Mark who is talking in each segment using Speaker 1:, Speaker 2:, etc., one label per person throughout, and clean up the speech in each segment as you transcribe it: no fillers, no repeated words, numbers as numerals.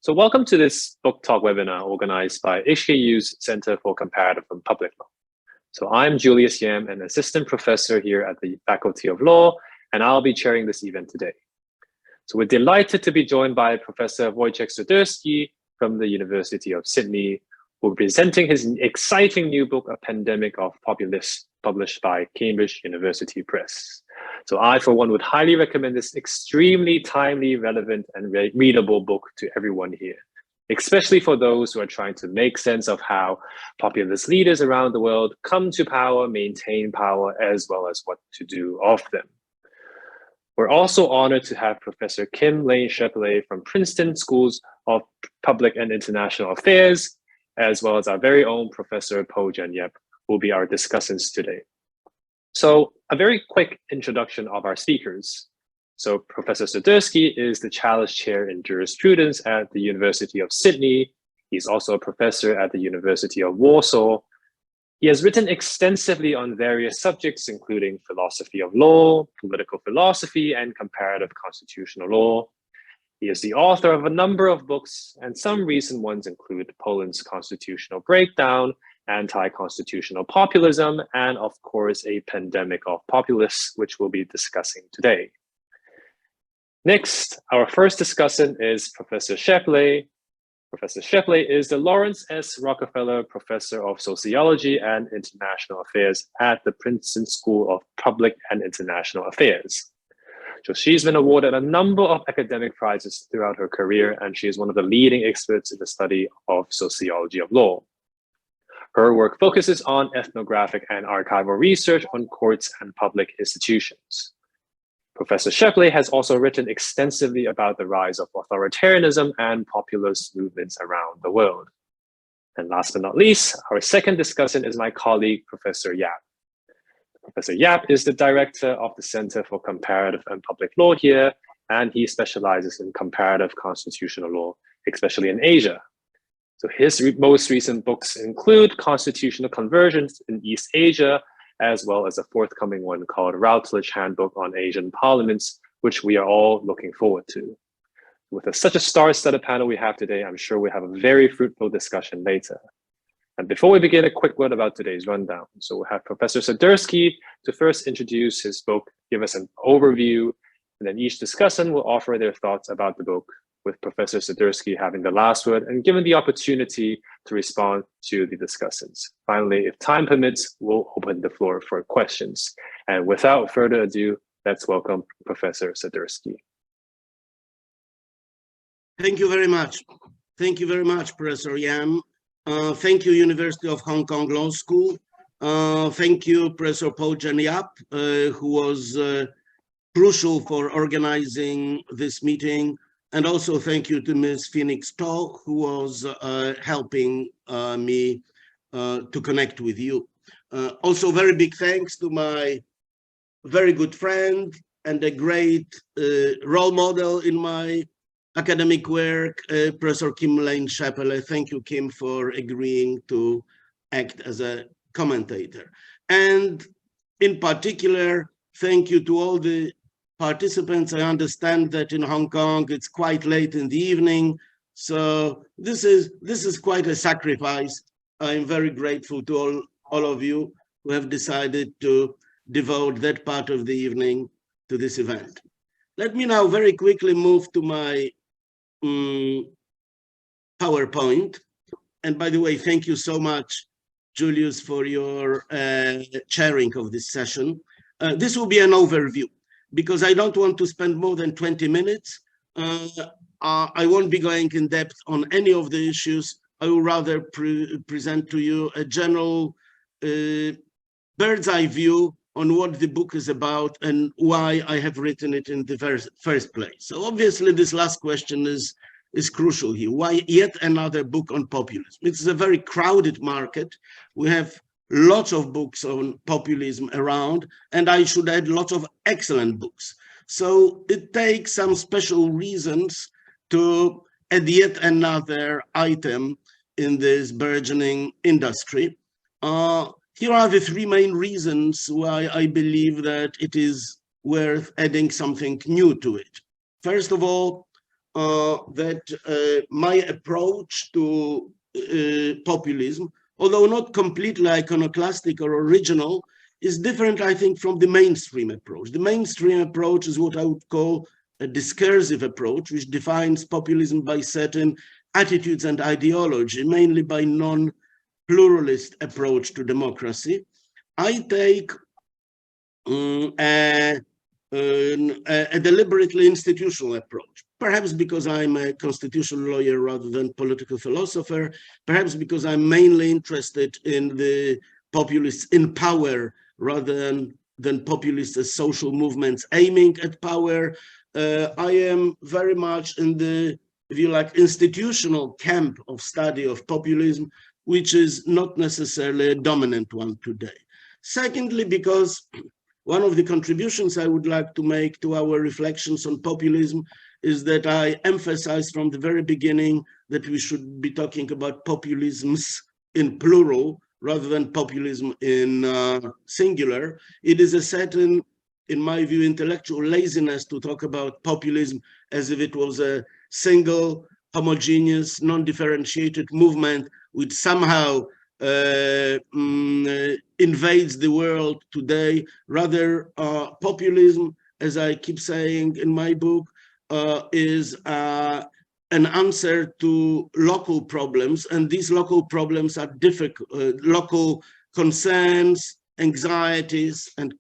Speaker 1: So welcome to this book talk webinar organized by Eschewing's Center for Comparative and Public Law. So I'm Julius Yam, an assistant professor here at the Faculty of Law, and I'll be chairing this event today. So we're delighted to be joined by Professor Wojciech Sadurski from the University of Sydney, who will be presenting his exciting new book, A Pandemic of Populists, published by Cambridge University Press. So I, for one, would highly recommend this extremely timely, relevant, and readable book to everyone here, especially for those who are trying to make sense of how populist leaders around the world come to power, maintain power, as well as what to do of them. We're also honored to have Professor Kim Lane Shepley from Princeton Schools of Public and International Affairs, as well as our very own Professor Po Jan Yap, who will be our discussants today. So a very quick introduction of our speakers. So Professor Sadurski is the Chalice Chair in Jurisprudence at the University of Sydney. He's also a professor at the University of Warsaw. He has written extensively on various subjects, including philosophy of law, political philosophy, and comparative constitutional law. He is the author of a number of books, and some recent ones include Poland's Constitutional Breakdown, Anti-Constitutional Populism, and of course, A Pandemic of Populists, which we'll be discussing today. Next, our first discussant is Professor Shepley. Professor Shepley is the Lawrence S. Rockefeller Professor of Sociology and International Affairs at the Princeton School of Public and International Affairs. So she's been awarded a number of academic prizes throughout her career, and she is one of the leading experts in the study of sociology of law. Her work focuses on ethnographic and archival research on courts and public institutions. Professor Shepley has also written extensively about the rise of authoritarianism and populist movements around the world. And last but not least, our second discussant is my colleague, Professor Yap. Professor Yap is the director of the Center for Comparative and Public Law here, and he specializes in comparative constitutional law, especially in Asia. So his most recent books include Constitutional Conversions in East Asia, as well as a forthcoming one called Routledge Handbook on Asian Parliaments, which we are all looking forward to. With such a star-studded panel we have today, I'm sure we have a very fruitful discussion later. And before we begin, a quick word about today's rundown. So we'll have Professor Sadurski to first introduce his book, give us an overview, and then each discussant will offer their thoughts about the book, with Professor Sadurski having the last word and given the opportunity to respond to the discussants. Finally, if time permits, we'll open the floor for questions. And without further ado, let's welcome Professor Sadurski.
Speaker 2: Thank you very much. Thank you very much, Professor Yam. Thank you, University of Hong Kong Law School. Thank you, Professor Po Jan Yap, who was crucial for organizing this meeting. And also thank you to Ms. Phoenix To, who was helping me to connect with you. Also very big thanks to my very good friend and a great role model in my academic work, Professor Kim Lane Shepley. Thank you, Kim, for agreeing to act as a commentator. And in particular, thank you to all the participants. I understand that in Hong Kong it's quite late in the evening, so this is quite a sacrifice. I'm very grateful to all of you who have decided to devote that part of the evening to this event. Let me now very quickly move to my PowerPoint. And by the way, thank you so much, Julius, for your chairing of this session. This will be an overview, because I don't want to spend more than 20 minutes. I won't be going in depth on any of the issues. I will rather present to you a general bird's eye view on what the book is about and why I have written it in the first place. So obviously this last question is crucial here. Why yet another book on populism? It's a very crowded market. We have lots of books on populism around, and I should add lots of excellent books. So it takes some special reasons to add yet another item in this burgeoning industry. Here are the three main reasons why I believe that it is worth adding something new to it. First of all, that my approach to populism, although not completely iconoclastic or original, is different, I think, from the mainstream approach. The mainstream approach is what I would call a discursive approach, which defines populism by certain attitudes and ideology, mainly by non-pluralist approach to democracy. I take a deliberately institutional approach, perhaps because I'm a constitutional lawyer rather than political philosopher, perhaps because I'm mainly interested in the populists in power rather than populists as social movements aiming at power. I am very much in the, if you like, institutional camp of study of populism, which is not necessarily a dominant one today. Secondly, because one of the contributions I would like to make to our reflections on populism is that I emphasize from the very beginning that we should be talking about populisms in plural rather than populism in singular. It is a certain, in my view, intellectual laziness to talk about populism as if it was a single, homogeneous, non-differentiated movement which somehow invades the world today. Rather, populism, as I keep saying in my book, is an answer to local problems, and these local problems are difficult. Local concerns, anxieties, and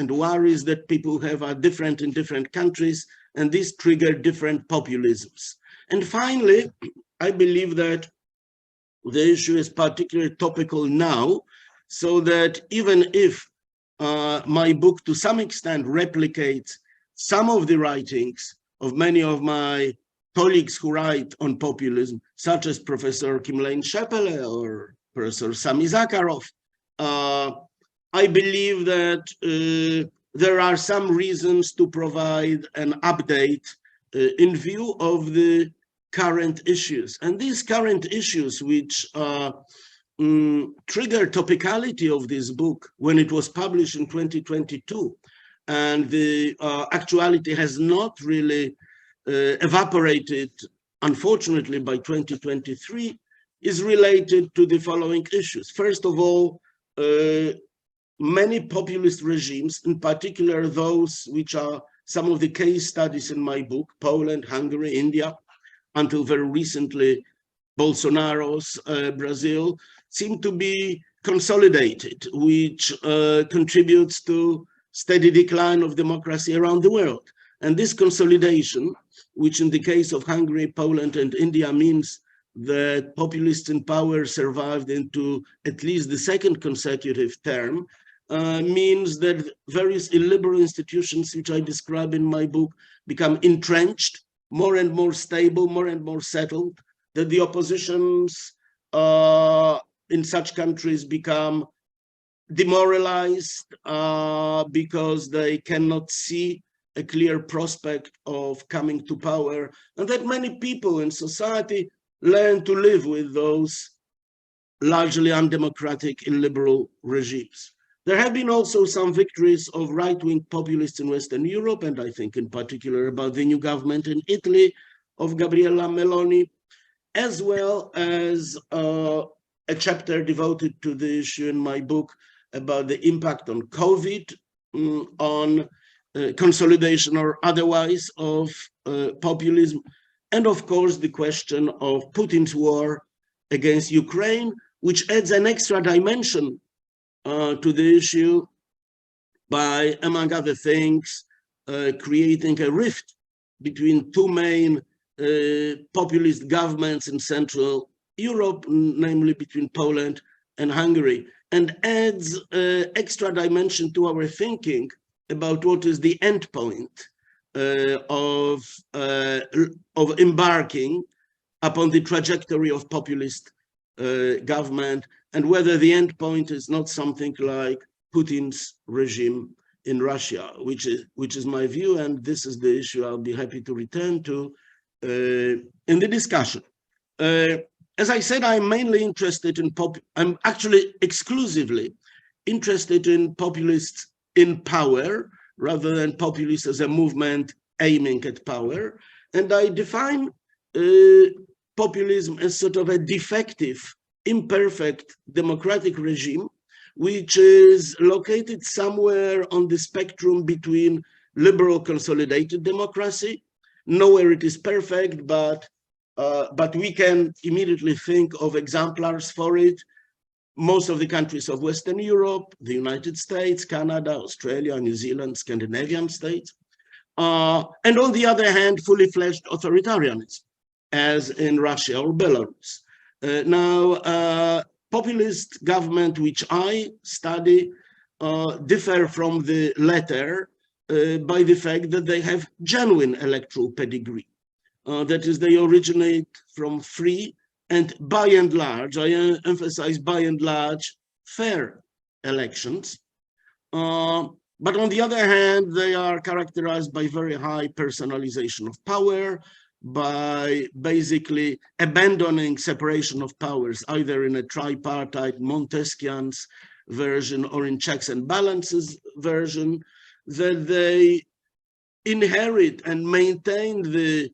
Speaker 2: worries that people have are different in different countries, and these trigger different populisms. And finally, I believe that the issue is particularly topical now, so that even if my book to some extent replicates some of the writings of many of my colleagues who write on populism, such as Professor Kim-Lane Shepele or Professor Sami Zakharov, I believe that there are some reasons to provide an update in view of the current issues. And these current issues, which trigger topicality of this book when it was published in 2022, and the actuality has not really evaporated, unfortunately, by 2023, is related to the following issues. First of all, many populist regimes, in particular those which are some of the case studies in my book, Poland, Hungary, India, until very recently, Bolsonaro's Brazil, seem to be consolidated, which contributes to steady decline of democracy around the world. And this consolidation, which in the case of Hungary, Poland, and India means that populists in power survived into at least the second consecutive term, means that various illiberal institutions, which I describe in my book, become entrenched, more and more stable, more and more settled, that the oppositions in such countries become demoralized because they cannot see a clear prospect of coming to power, and that many people in society learn to live with those largely undemocratic illiberal regimes. There have been also some victories of right-wing populists in Western Europe, and I think in particular about the new government in Italy of Gabriella Meloni, as well as a chapter devoted to the issue in my book about the impact on COVID, on consolidation or otherwise of populism, and of course the question of Putin's war against Ukraine, which adds an extra dimension to the issue by, among other things, creating a rift between two main populist governments in Central Europe, namely between Poland and Hungary, and adds extra dimension to our thinking about what is the end point of embarking upon the trajectory of populist government, and whether the end point is not something like Putin's regime in Russia, which is my view, and this is the issue I'll be happy to return to in the discussion. As I said, I'm mainly interested in I'm actually exclusively interested in populists in power rather than populists as a movement aiming at power. And I define populism as sort of a defective, imperfect democratic regime, which is located somewhere on the spectrum between liberal consolidated democracy. Nowhere it is perfect, but we can immediately think of exemplars for it. Most of the countries of Western Europe, the United States, Canada, Australia, New Zealand, Scandinavian states. And on the other hand, fully fledged authoritarianism, as in Russia or Belarus. Now, populist government, which I study, differ from the latter by the fact that they have genuine electoral pedigree. That is, they originate from free and by and large, I emphasize by and large, fair elections. But on the other hand, they are characterized by very high personalization of power, by basically abandoning separation of powers, either in a tripartite Montesquieu's version or in checks and balances version, that they inherit and maintain the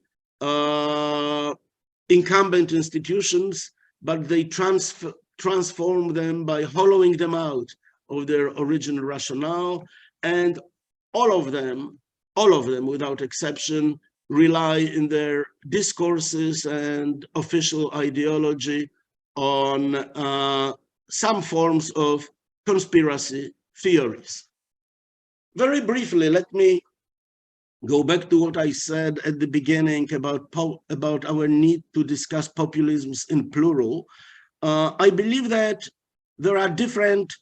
Speaker 2: incumbent institutions, but they transform them by hollowing them out of their original rationale. And all of them without exception, rely in their discourses and official ideology on some forms of conspiracy theories. Very briefly, let me go back to what I said at the beginning about our need to discuss populisms in plural. I believe that there are different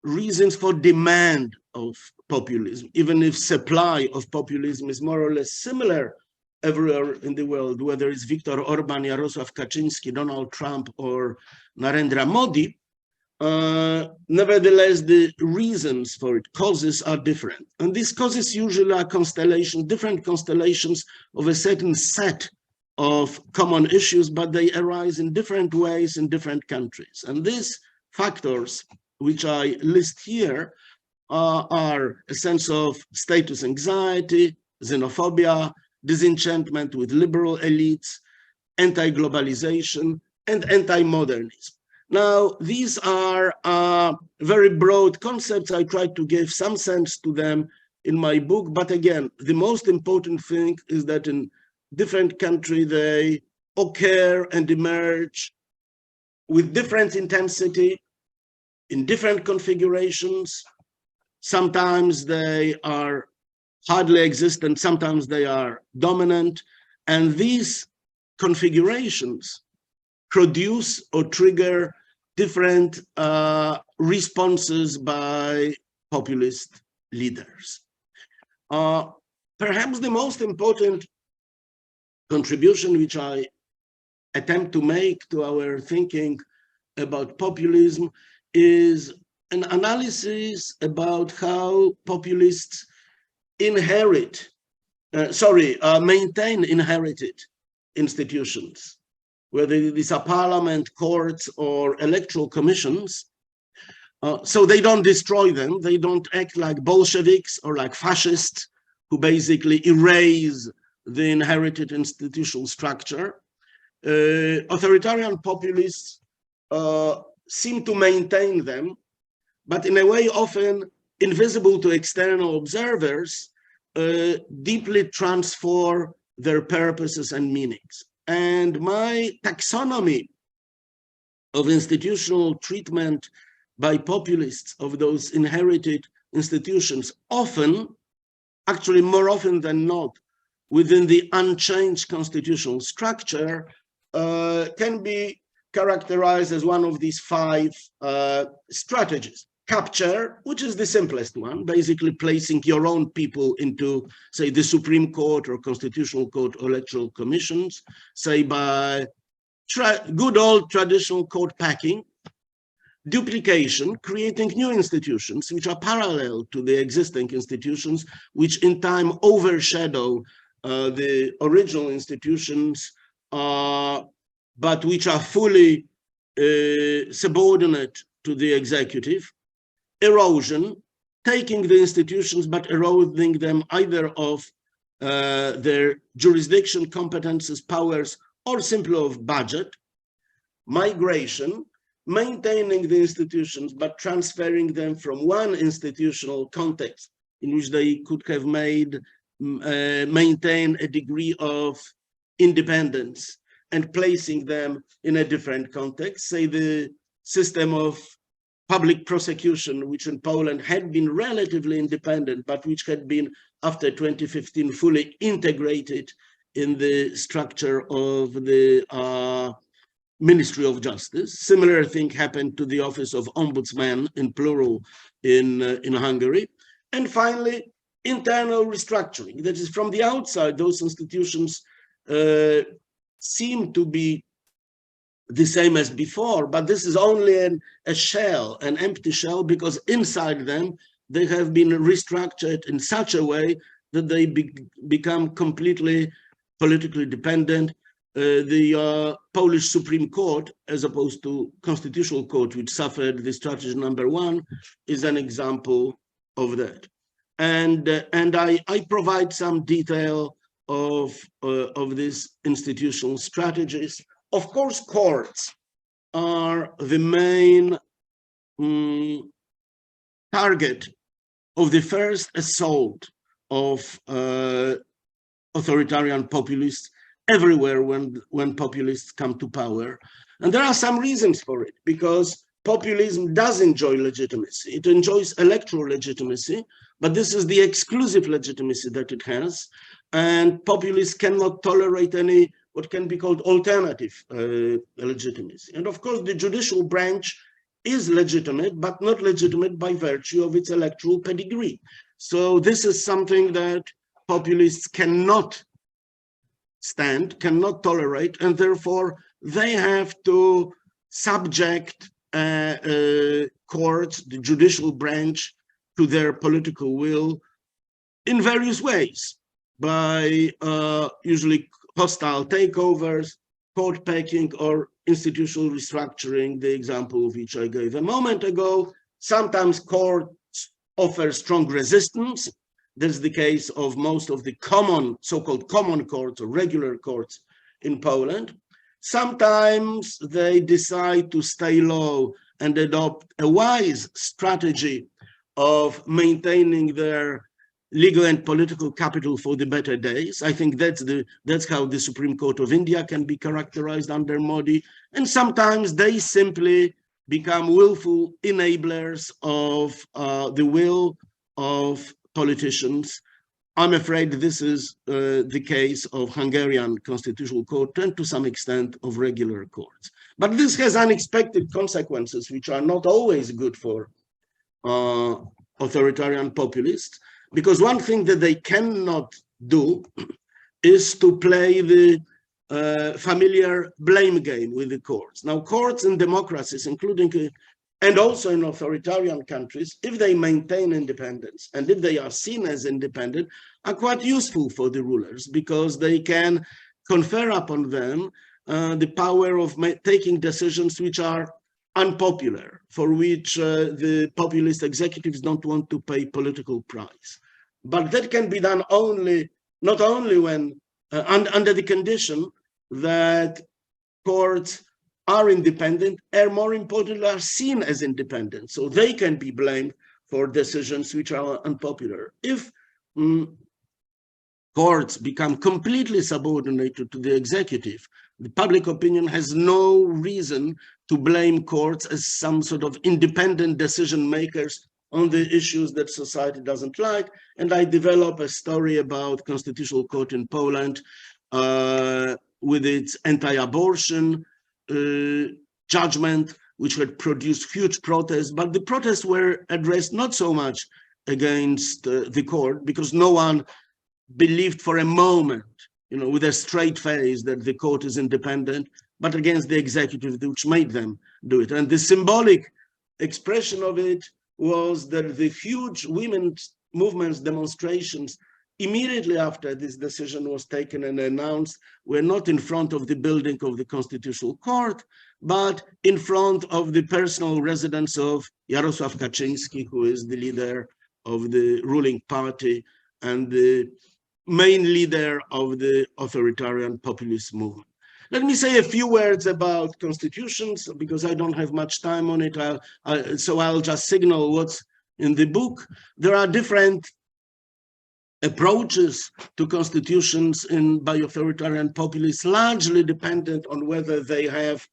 Speaker 2: reasons for demand of populism, even if supply of populism is more or less similar everywhere in the world, whether it's Viktor Orban, Jarosław Kaczynski, Donald Trump, or Narendra Modi. Nevertheless, the reasons for it, causes, are different. And these causes usually are constellations, different constellations of a certain set of common issues, but they arise in different ways in different countries. And these factors, which I list here, are a sense of status anxiety, xenophobia, disenchantment with liberal elites, anti-globalization, and anti-modernism. Now, these are very broad concepts. I tried to give some sense to them in my book, but again, the most important thing is that in different countries, they occur and emerge with different intensity, in different configurations. Sometimes they are hardly existent, sometimes they are dominant, and these configurations produce or trigger different responses by populist leaders. Perhaps the most important contribution which I attempt to make to our thinking about populism is an analysis about how populists maintain inherited institutions, whether these are parliament, courts, or electoral commissions. So they don't destroy them. They don't act like Bolsheviks or like fascists who basically erase the inherited institutional structure. Authoritarian populists seem to maintain them, but in a way often invisible to external observers, deeply transform their purposes and meanings. And my taxonomy of institutional treatment by populists of those inherited institutions often, actually more often than not, within the unchanged constitutional structure, can be characterized as one of these 5 strategies. Capture, which is the simplest one, basically placing your own people into, say, the Supreme Court or Constitutional Court or electoral commissions, say by good old traditional court packing. Duplication, creating new institutions which are parallel to the existing institutions, which in time overshadow the original institutions, but which are fully subordinate to the executive. Erosion, taking the institutions but eroding them either of their jurisdiction, competences, powers, or simply of budget, migration, maintaining the institutions, but transferring them from one institutional context in which they could have maintain a degree of independence and placing them in a different context, say the system of public prosecution, which in Poland had been relatively independent, but which had been after 2015 fully integrated in the structure of the Ministry of Justice. Similar thing happened to the Office of Ombudsman in plural in Hungary. And finally, internal restructuring. That is, from the outside, those institutions seem to be the same as before, but this is only a shell, an empty shell, because inside them, they have been restructured in such a way that they become completely politically dependent. The Polish Supreme Court, as opposed to Constitutional Court, which suffered the strategy number one, is an example of that. And I provide some detail of these institutional strategies. Of course, courts are the main target of the first assault of authoritarian populists everywhere when populists come to power. And there are some reasons for it, because populism does enjoy legitimacy. It enjoys electoral legitimacy, but this is the exclusive legitimacy that it has. And populists cannot tolerate any what can be called alternative legitimacy. And of course, the judicial branch is legitimate, but not legitimate by virtue of its electoral pedigree. So this is something that populists cannot stand, cannot tolerate, and therefore they have to subject courts, the judicial branch, to their political will in various ways, by usually hostile takeovers, court packing, or institutional restructuring, the example of which I gave a moment ago. Sometimes courts offer strong resistance. That's the case of most of the common, so-called common courts or regular courts in Poland. Sometimes they decide to stay low and adopt a wise strategy of maintaining their legal and political capital for the better days. I think that's how the Supreme Court of India can be characterized under Modi. And sometimes they simply become willful enablers of the will of politicians. I'm afraid this is the case of Hungarian Constitutional Court and to some extent of regular courts. But this has unexpected consequences, which are not always good for authoritarian populists, because one thing that they cannot do is to play the familiar blame game with the courts. Now, courts in democracies, including and also in authoritarian countries, if they maintain independence and if they are seen as independent, are quite useful for the rulers, because they can confer upon them the power of taking decisions which are unpopular, for which the populist executives don't want to pay political price. But that can be done not only when under the condition that courts are independent, and more importantly, are seen as independent, so they can be blamed for decisions which are unpopular. If courts become completely subordinated to the executive, the public opinion has no reason to blame courts as some sort of independent decision makers on the issues that society doesn't like. And I develop a story about Constitutional Court in Poland with its anti-abortion judgment, which had produced huge protests, but the protests were addressed not so much against the court, because no one believed for a moment, with a straight face, that the court is independent, but against the executive, which made them do it. And the symbolic expression of it was that the huge women's movements, demonstrations, immediately after this decision was taken and announced, were not in front of the building of the Constitutional Court, but in front of the personal residence of Jarosław Kaczyński, who is the leader of the ruling party and the main leader of the authoritarian populist movement. Let me say a few words about constitutions, because I don't have much time on it, so I'll just signal what's in the book. There are different approaches to constitutions by authoritarian populists, largely dependent on whether they have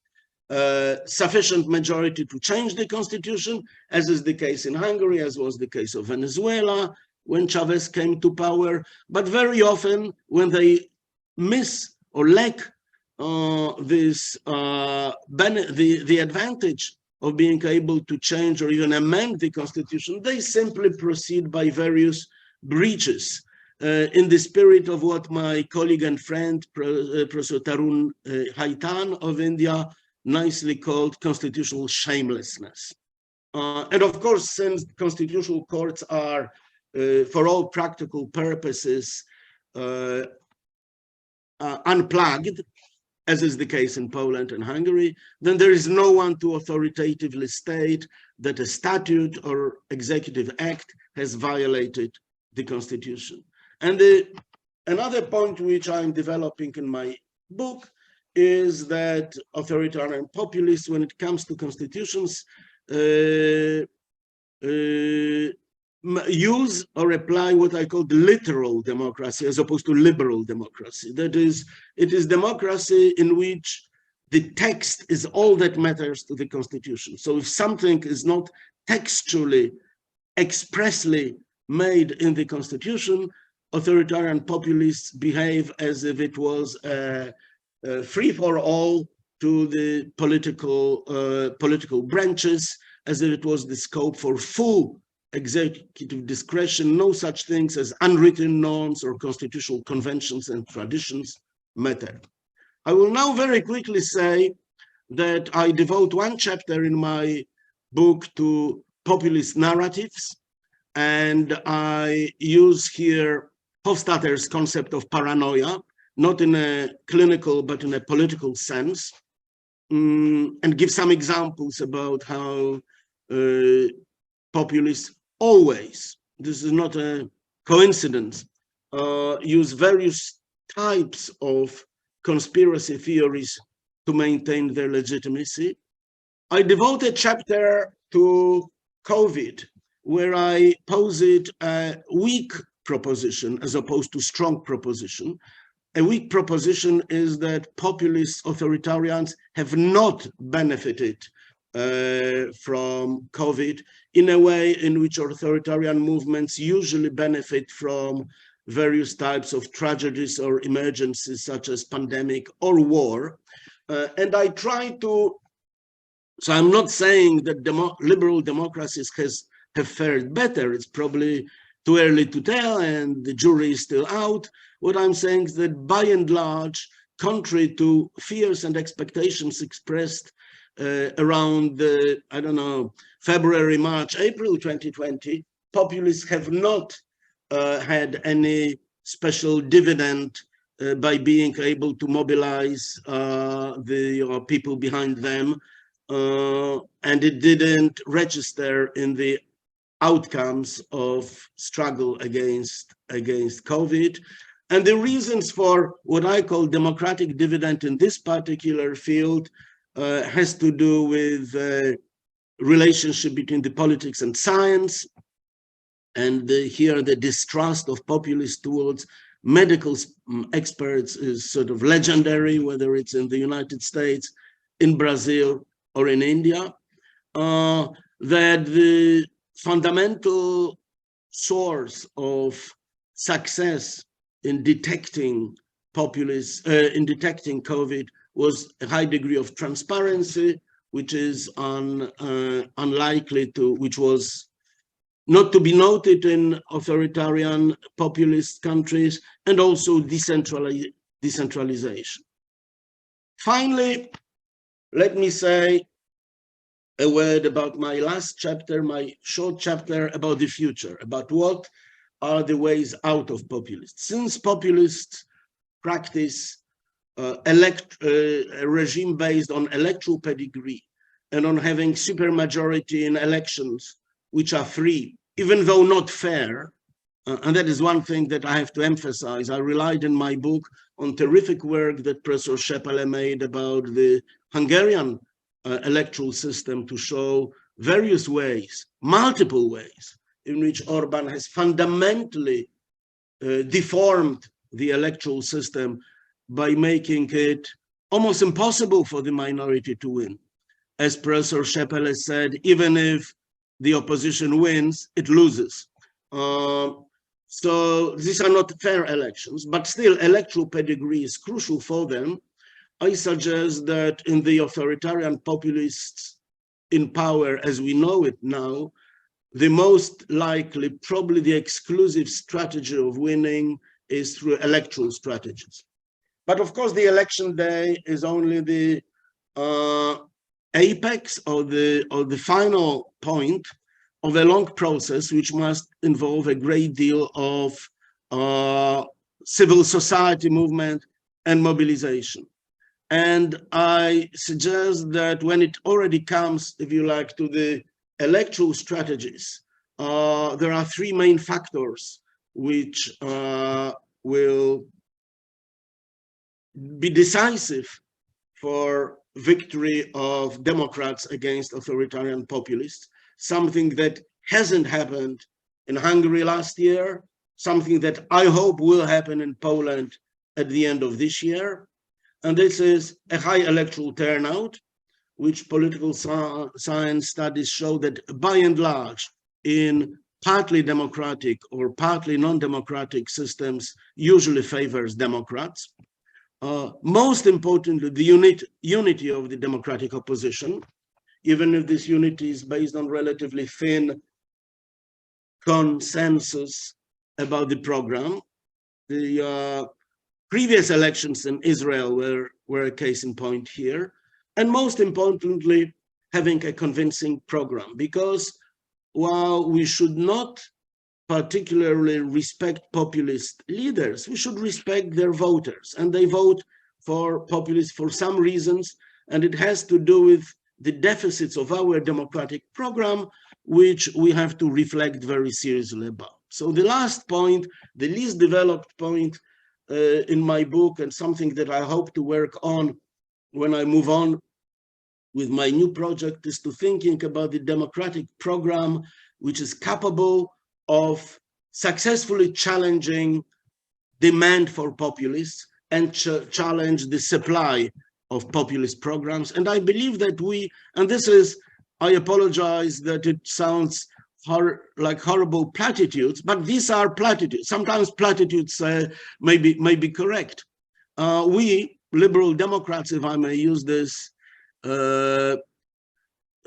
Speaker 2: sufficient majority to change the constitution, as is the case in Hungary, as was the case of Venezuela when Chavez came to power. But very often, when they miss or lack the advantage of being able to change or even amend the constitution, they simply proceed by various breaches, in the spirit of what my colleague and friend, Professor Tarun Haitan of India, nicely called constitutional shamelessness. And of course, since constitutional courts are, for all practical purposes, unplugged, as is the case in Poland and Hungary, then there is no one to authoritatively state that a statute or executive act has violated the constitution. And another point which I'm developing in my book is that authoritarian populists, when it comes to constitutions, use or apply what I call the literal democracy as opposed to liberal democracy. That is, it is democracy in which the text is all that matters to the constitution. So if something is not textually, expressly made in the constitution, authoritarian populists behave as if it was a free-for-all to the political branches, as if it was the scope for full executive discretion. No such things as unwritten norms or constitutional conventions and traditions matter. I will now very quickly say that I devote one chapter in my book to populist narratives, and I use here Hofstadter's concept of paranoia, not in a clinical, but in a political sense, and give some examples about how populists always, this is not a coincidence, use various types of conspiracy theories to maintain their legitimacy. I devote a chapter to COVID, where I posit a weak proposition as opposed to strong proposition. A weak proposition is that populist authoritarians have not benefited from COVID in a way in which authoritarian movements usually benefit from various types of tragedies or emergencies such as pandemic or war. And I try to, so I'm not saying that liberal democracies have fared better. It's probably too early to tell and the jury is still out. What I'm saying is that by and large, contrary to fears and expectations expressed around the, I don't know, February, March, April 2020, populists have not had any special dividend by being able to mobilize the people behind them, and it didn't register in the outcomes of struggle against COVID. And the reasons for what I call democratic dividend in this particular field has to do with relationship between the politics and science, and here the distrust of populists towards medical experts is sort of legendary, whether it's in the United States, in Brazil, or in India. That the fundamental source of success in detecting populists, in detecting COVID, was a high degree of transparency, which is unlikely to, which was not to be noted in authoritarian populist countries, and also decentralization. Finally, let me say a word about my last chapter, my short chapter about the future, about what are the ways out of populists. Since populists practice a regime based on electoral pedigree and on having supermajority in elections which are free, even though not fair, and that is one thing that I have to emphasize. I relied in my book on terrific work that Professor Scheppele made about the Hungarian electoral system to show various ways, multiple ways, in which Orban has fundamentally deformed the electoral system by making it almost impossible for the minority to win. As Professor Scheppele said, even if the opposition wins, it loses. So these are not fair elections, but still electoral pedigree is crucial for them. I suggest that in the authoritarian populists in power as we know it now, the most likely, probably the exclusive strategy of winning is through electoral strategies. But of course, the election day is only the apex or the final point of a long process, which must involve a great deal of civil society movement and mobilization. And I suggest that when it already comes, if you like, to the electoral strategies, there are three main factors which will be decisive for victory of Democrats against authoritarian populists, something that hasn't happened in Hungary last year, something that I hope will happen in Poland at the end of this year. And this is a high electoral turnout, which political science studies show that by and large in partly democratic or partly non-democratic systems usually favors Democrats. Most importantly, the unity of the democratic opposition, even if this unity is based on relatively thin consensus about the program. The previous elections in Israel were a case in point here. And most importantly, having a convincing program, because while we should not particularly respect populist leaders, we should respect their voters, and they vote for populists for some reasons, and it has to do with the deficits of our democratic program, which we have to reflect very seriously about. So the last point, the least developed point in my book, and something that I hope to work on when I move on with my new project, is to thinking about the democratic program which is capable of successfully challenging demand for populists and challenge the supply of populist programs. And I believe that and this is, I apologize that it sounds like horrible platitudes, but these are platitudes. Sometimes platitudes may be correct. We liberal Democrats, if I may use this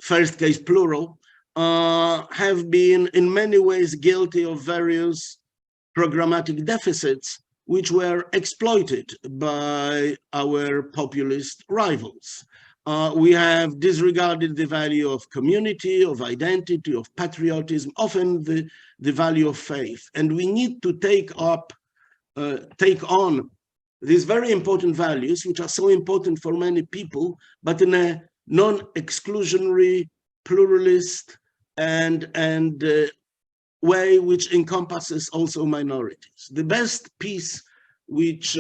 Speaker 2: first case plural, have been in many ways guilty of various programmatic deficits which were exploited by our populist rivals. We have disregarded the value of community, of identity, of patriotism, often the value of faith. And we need to take on these very important values, which are so important for many people, but in a non-exclusionary, pluralist, and way which encompasses also minorities. The best piece which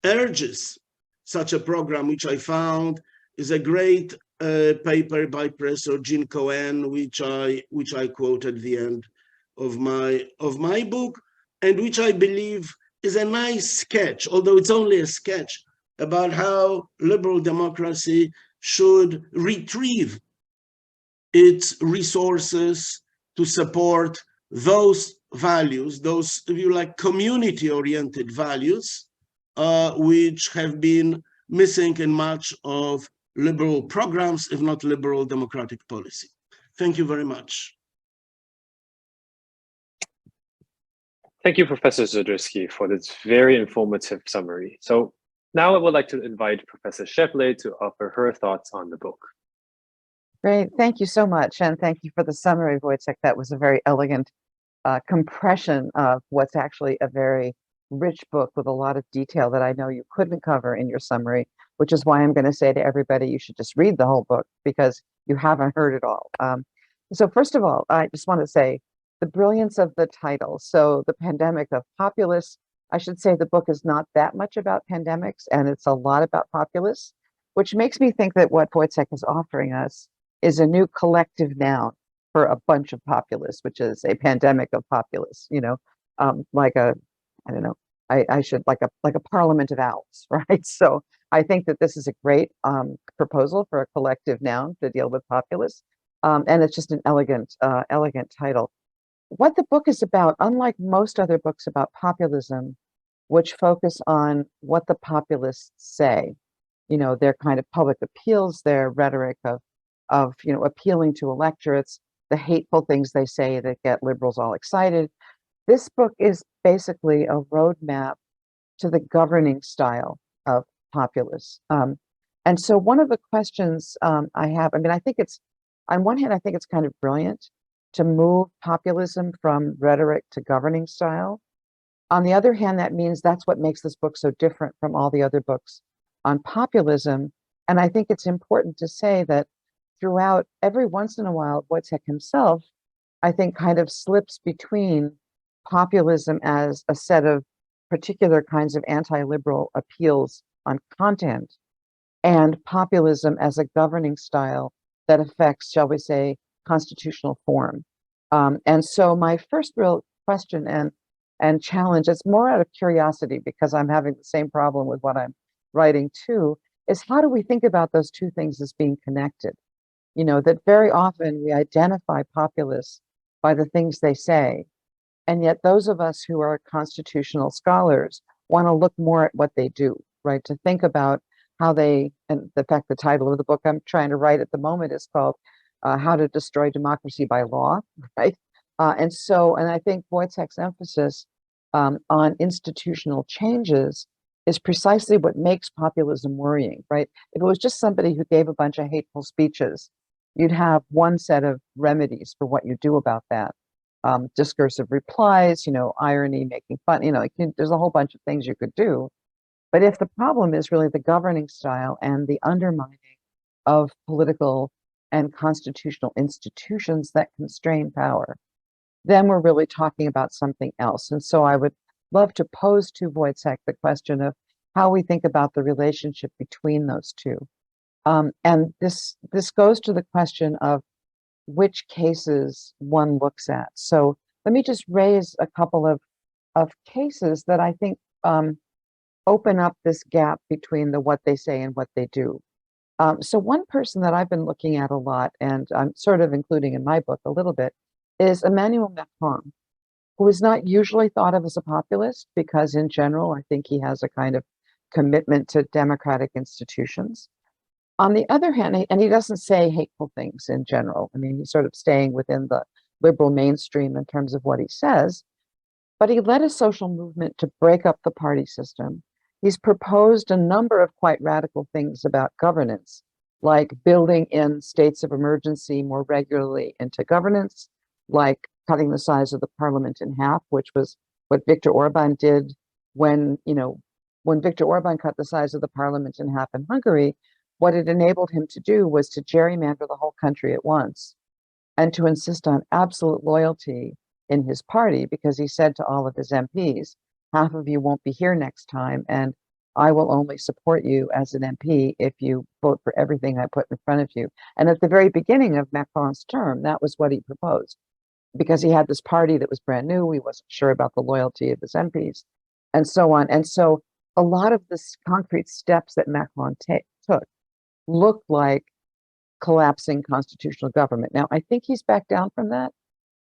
Speaker 2: urges such a program, which I found, is a great paper by Professor Jean Cohen, which I quote at the end of my book, and which I believe is a nice sketch, although it's only a sketch, about how liberal democracy should retrieve its resources to support those values, those, if you like, community-oriented values, which have been missing in much of liberal programs, if not liberal democratic policy. Thank you very much.
Speaker 1: Thank you, Professor Sadurski, for this very informative summary. So now I would like to invite Professor Scheppele to offer her thoughts on the book.
Speaker 3: Great, thank you so much. And thank you for the summary, Wojciech. That was a very elegant compression of what's actually a very rich book with a lot of detail that I know you couldn't cover in your summary, which is why I'm going to say to everybody, you should just read the whole book because you haven't heard it all. So first of all, I just want to say the brilliance of the title. So the Pandemic of Populists, I should say the book is not that much about pandemics, and it's a lot about populists, which makes me think that what Wojciech is offering us is a new collective noun for a bunch of populists, which is a pandemic of populists, like a, I don't know, I should like a parliament of owls, right? So I think that this is a great proposal for a collective noun to deal with populists. And it's just an elegant title. What the book is about, unlike most other books about populism, which focus on what the populists say, their kind of public appeals, their rhetoric of appealing to electorates, the hateful things they say that get liberals all excited. This book is basically a roadmap to the governing style of populists. And so one of the questions I have, I think it's, on one hand, I think it's kind of brilliant to move populism from rhetoric to governing style. On the other hand, that means that's what makes this book so different from all the other books on populism. And I think it's important to say that throughout, every once in a while, Wojciech himself, I think, kind of slips between populism as a set of particular kinds of anti-liberal appeals on content and populism as a governing style that affects, shall we say, constitutional form. And so my first real question and challenge, it's more out of curiosity because I'm having the same problem with what I'm writing too, is how do we think about those two things as being connected? That very often we identify populists by the things they say, and yet those of us who are constitutional scholars want to look more at what they do, right? To think about how they, and the fact the title of the book I'm trying to write at the moment is called How to Destroy Democracy by Law, right? And I think Wojciech's emphasis on institutional changes is precisely what makes populism worrying, right? If it was just somebody who gave a bunch of hateful speeches, you'd have one set of remedies for what you do about that. Discursive replies, irony, making fun, there's a whole bunch of things you could do. But if the problem is really the governing style and the undermining of political and constitutional institutions that constrain power, then we're really talking about something else. And so I would love to pose to Wojciech the question of how we think about the relationship between those two. And this goes to the question of which cases one looks at. So let me just raise a couple of cases that I think open up this gap between the what they say and what they do. So one person that I've been looking at a lot, and I'm sort of including in my book a little bit, is Emmanuel Macron, who is not usually thought of as a populist because in general, I think he has a kind of commitment to democratic institutions. On the other hand, and he doesn't say hateful things in general. He's sort of staying within the liberal mainstream in terms of what he says, but he led a social movement to break up the party system. He's proposed a number of quite radical things about governance, like building in states of emergency more regularly into governance, like cutting the size of the parliament in half, which was what Viktor Orban did when Viktor Orban cut the size of the parliament in half in Hungary. What it enabled him to do was to gerrymander the whole country at once and to insist on absolute loyalty in his party, because he said to all of his MPs, half of you won't be here next time, and I will only support you as an MP if you vote for everything I put in front of you. And at the very beginning of Macron's term, that was what he proposed, because he had this party that was brand new. He wasn't sure about the loyalty of his MPs and so on. And so a lot of the concrete steps that Macron took look like collapsing constitutional government. Now, I think he's backed down from that,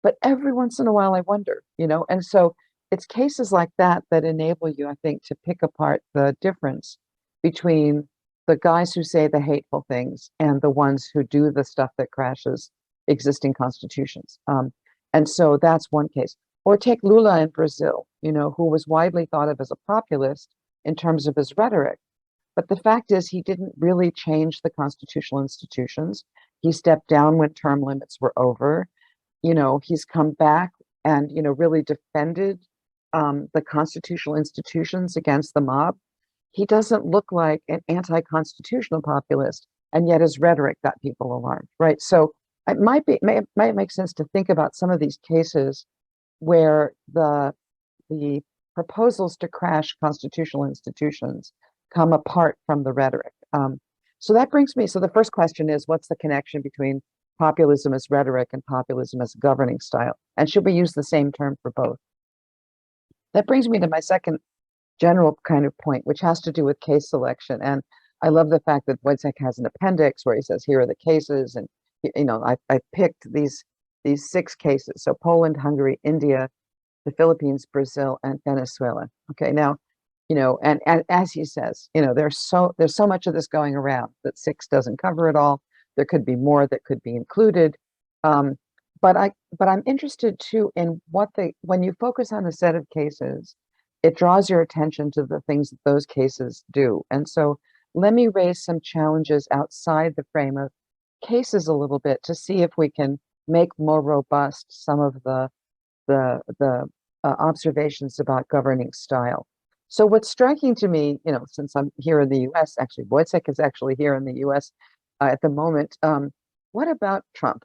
Speaker 3: but every once in a while I wonder, and so it's cases like that that enable you, I think, to pick apart the difference between the guys who say the hateful things and the ones who do the stuff that crashes existing constitutions. And so that's one case. Or take Lula in Brazil, who was widely thought of as a populist in terms of his rhetoric. But the fact is, he didn't really change the constitutional institutions. He stepped down when term limits were over. He's come back and, really defended the constitutional institutions against the mob. He doesn't look like an anti-constitutional populist, and yet his rhetoric got people alarmed, right? So it might make sense to think about some of these cases where the proposals to crash constitutional institutions come apart from the rhetoric. So that brings me, so the first question is, what's the connection between populism as rhetoric and populism as governing style? And should we use the same term for both? That brings me to my second general kind of point, which has to do with case selection. And I love the fact that Wojciech has an appendix where he says, here are the cases. And, you know, I picked these 6 cases. So Poland, Hungary, India, the Philippines, Brazil, and Venezuela. Okay, now, you know, and as he says, you know, there's so much of this going around that 6 doesn't cover it all. There could be more that could be included. But I'm interested too in when you focus on a set of cases, it draws your attention to the things that those cases do. And so let me raise some challenges outside the frame of cases a little bit to see if we can make more robust some of the observations about governing style. So what's striking to me, you know, since I'm here in the US, actually, Wojciech is actually here in the US at the moment. What about Trump?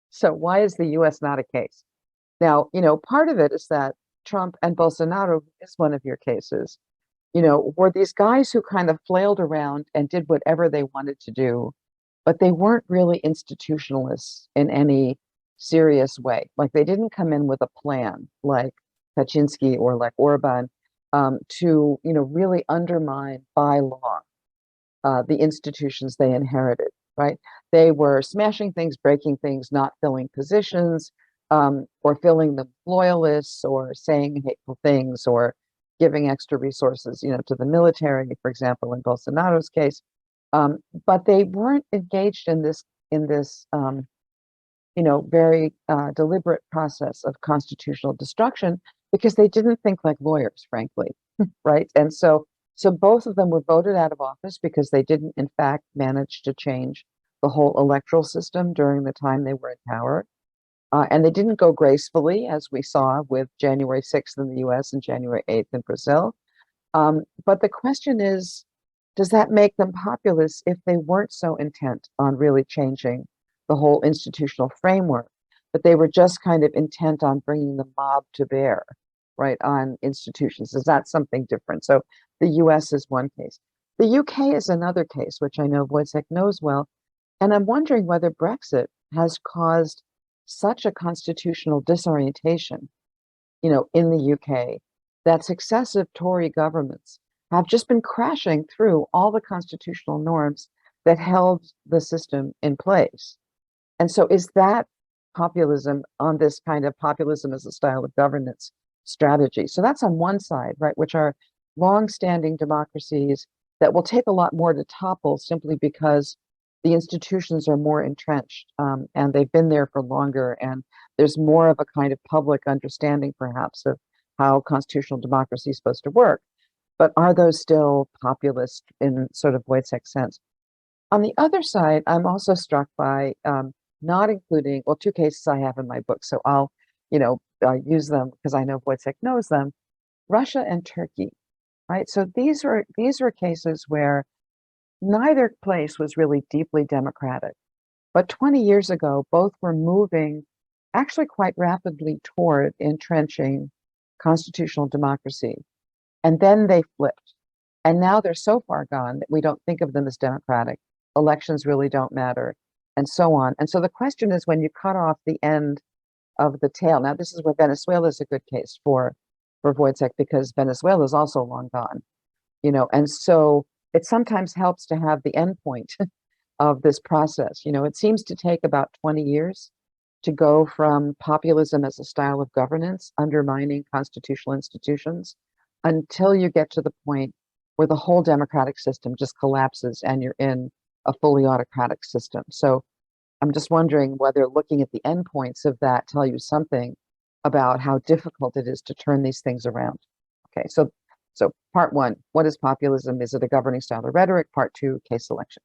Speaker 3: So why is the US not a case? Now, you know, part of it is that Trump and Bolsonaro is one of your cases, you know, were these guys who kind of flailed around and did whatever they wanted to do, but they weren't really institutionalists in any serious way. Like they didn't come in with a plan like Kaczynski or like Orban to, you know, really undermine by law the institutions they inherited, right? They were smashing things, breaking things, not filling positions, or filling them with loyalists, or saying hateful things, or giving extra resources, you know, to the military, for example, in Bolsonaro's case. But they weren't engaged in this, you know, very deliberate process of constitutional destruction because they didn't think like lawyers, frankly, right? And so both of them were voted out of office because they didn't, in fact, manage to change the whole electoral system during the time they were in power. And they didn't go gracefully, as we saw with January 6th in the US and January 8th in Brazil. But the question is, does that make them populists if they weren't so intent on really changing the whole institutional framework, but they were just kind of intent on bringing the mob to bear, right, on institutions? Is that something different? So the US is one case. The UK is another case, which I know Wojciech knows well. And I'm wondering whether Brexit has caused such a constitutional disorientation, you know, in the UK, that successive Tory governments have just been crashing through all the constitutional norms that held the system in place. And so is that populism on this kind of populism as a style of governance strategy? So that's on one side, right, which are long-standing democracies that will take a lot more to topple simply because the institutions are more entrenched and they've been there for longer, and there's more of a kind of public understanding perhaps of how constitutional democracy is supposed to work. But are those still populist in sort of Wojciech's sense? On the other side, I'm also struck by not including, well, 2 cases I have in my book, so I'll, you know, use them because I know Wojciech knows them. Russia and Turkey, right? So these were cases where neither place was really deeply democratic. But 20 years ago, both were moving actually quite rapidly toward entrenching constitutional democracy. And then they flipped. And now they're so far gone that we don't think of them as democratic. Elections really don't matter, and so on. And so the question is, when you cut off the end of the tail, now this is where Venezuela is a good case for Wojciech, because Venezuela is also long gone, you know, and so it sometimes helps to have the end point of this process. You know, it seems to take about 20 years to go from populism as a style of governance, undermining constitutional institutions, until you get to the point where the whole democratic system just collapses and you're in a fully autocratic system. So I'm just wondering whether looking at the endpoints of that tell you something about how difficult it is to turn these things around. Okay, so part 1, what is populism? Is it a governing style of rhetoric? Part 2, case selection.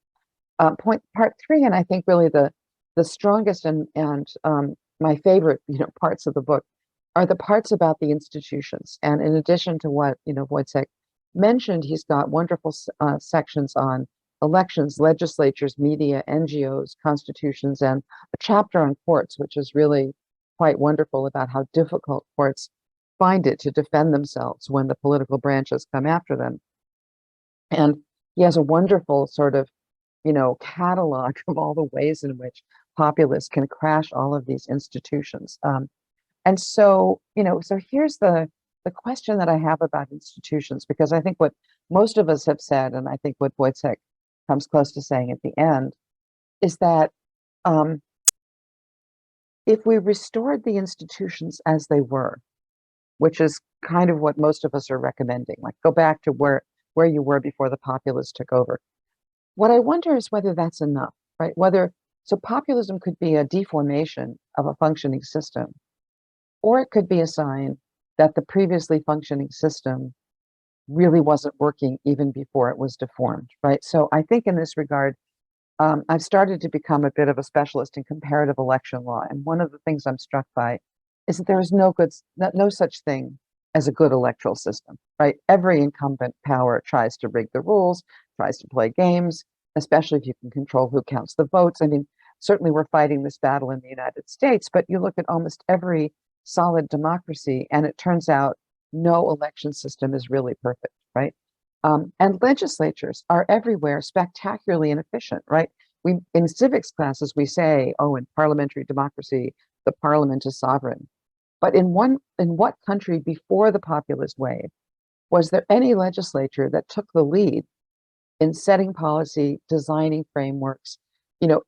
Speaker 3: Part 3, and I think really the strongest and my favorite, you know, parts of the book are the parts about the institutions. And in addition to what, you know, Wojciech mentioned, he's got wonderful sections on elections, legislatures, media, NGOs, constitutions, and a chapter on courts, which is really quite wonderful about how difficult courts find it to defend themselves when the political branches come after them. And he has a wonderful sort of, catalog of all the ways in which populists can crash all of these institutions. And so, so here's the question that I have about institutions, because I think what most of us have said, and I think what Wojciech comes close to saying at the end, is that if we restored the institutions as they were, which is kind of what most of us are recommending, like go back to where you were before the populists took over. What I wonder is whether that's enough, right? So populism could be a deformation of a functioning system, or it could be a sign that the previously functioning system really wasn't working even before it was deformed, right? So I think in this regard, I've started to become a bit of a specialist in comparative election law. And one of the things I'm struck by is that there is no such thing as a good electoral system, right? Every incumbent power tries to rig the rules, tries to play games, especially if you can control who counts the votes. I mean, certainly we're fighting this battle in the United States, but you look at almost every solid democracy, and it turns out no election system is really perfect, right? And legislatures are everywhere spectacularly inefficient, right? In civics classes, we say, oh, in parliamentary democracy, the parliament is sovereign. But in what country before the populist wave was there any legislature that took the lead in setting policy, designing frameworks?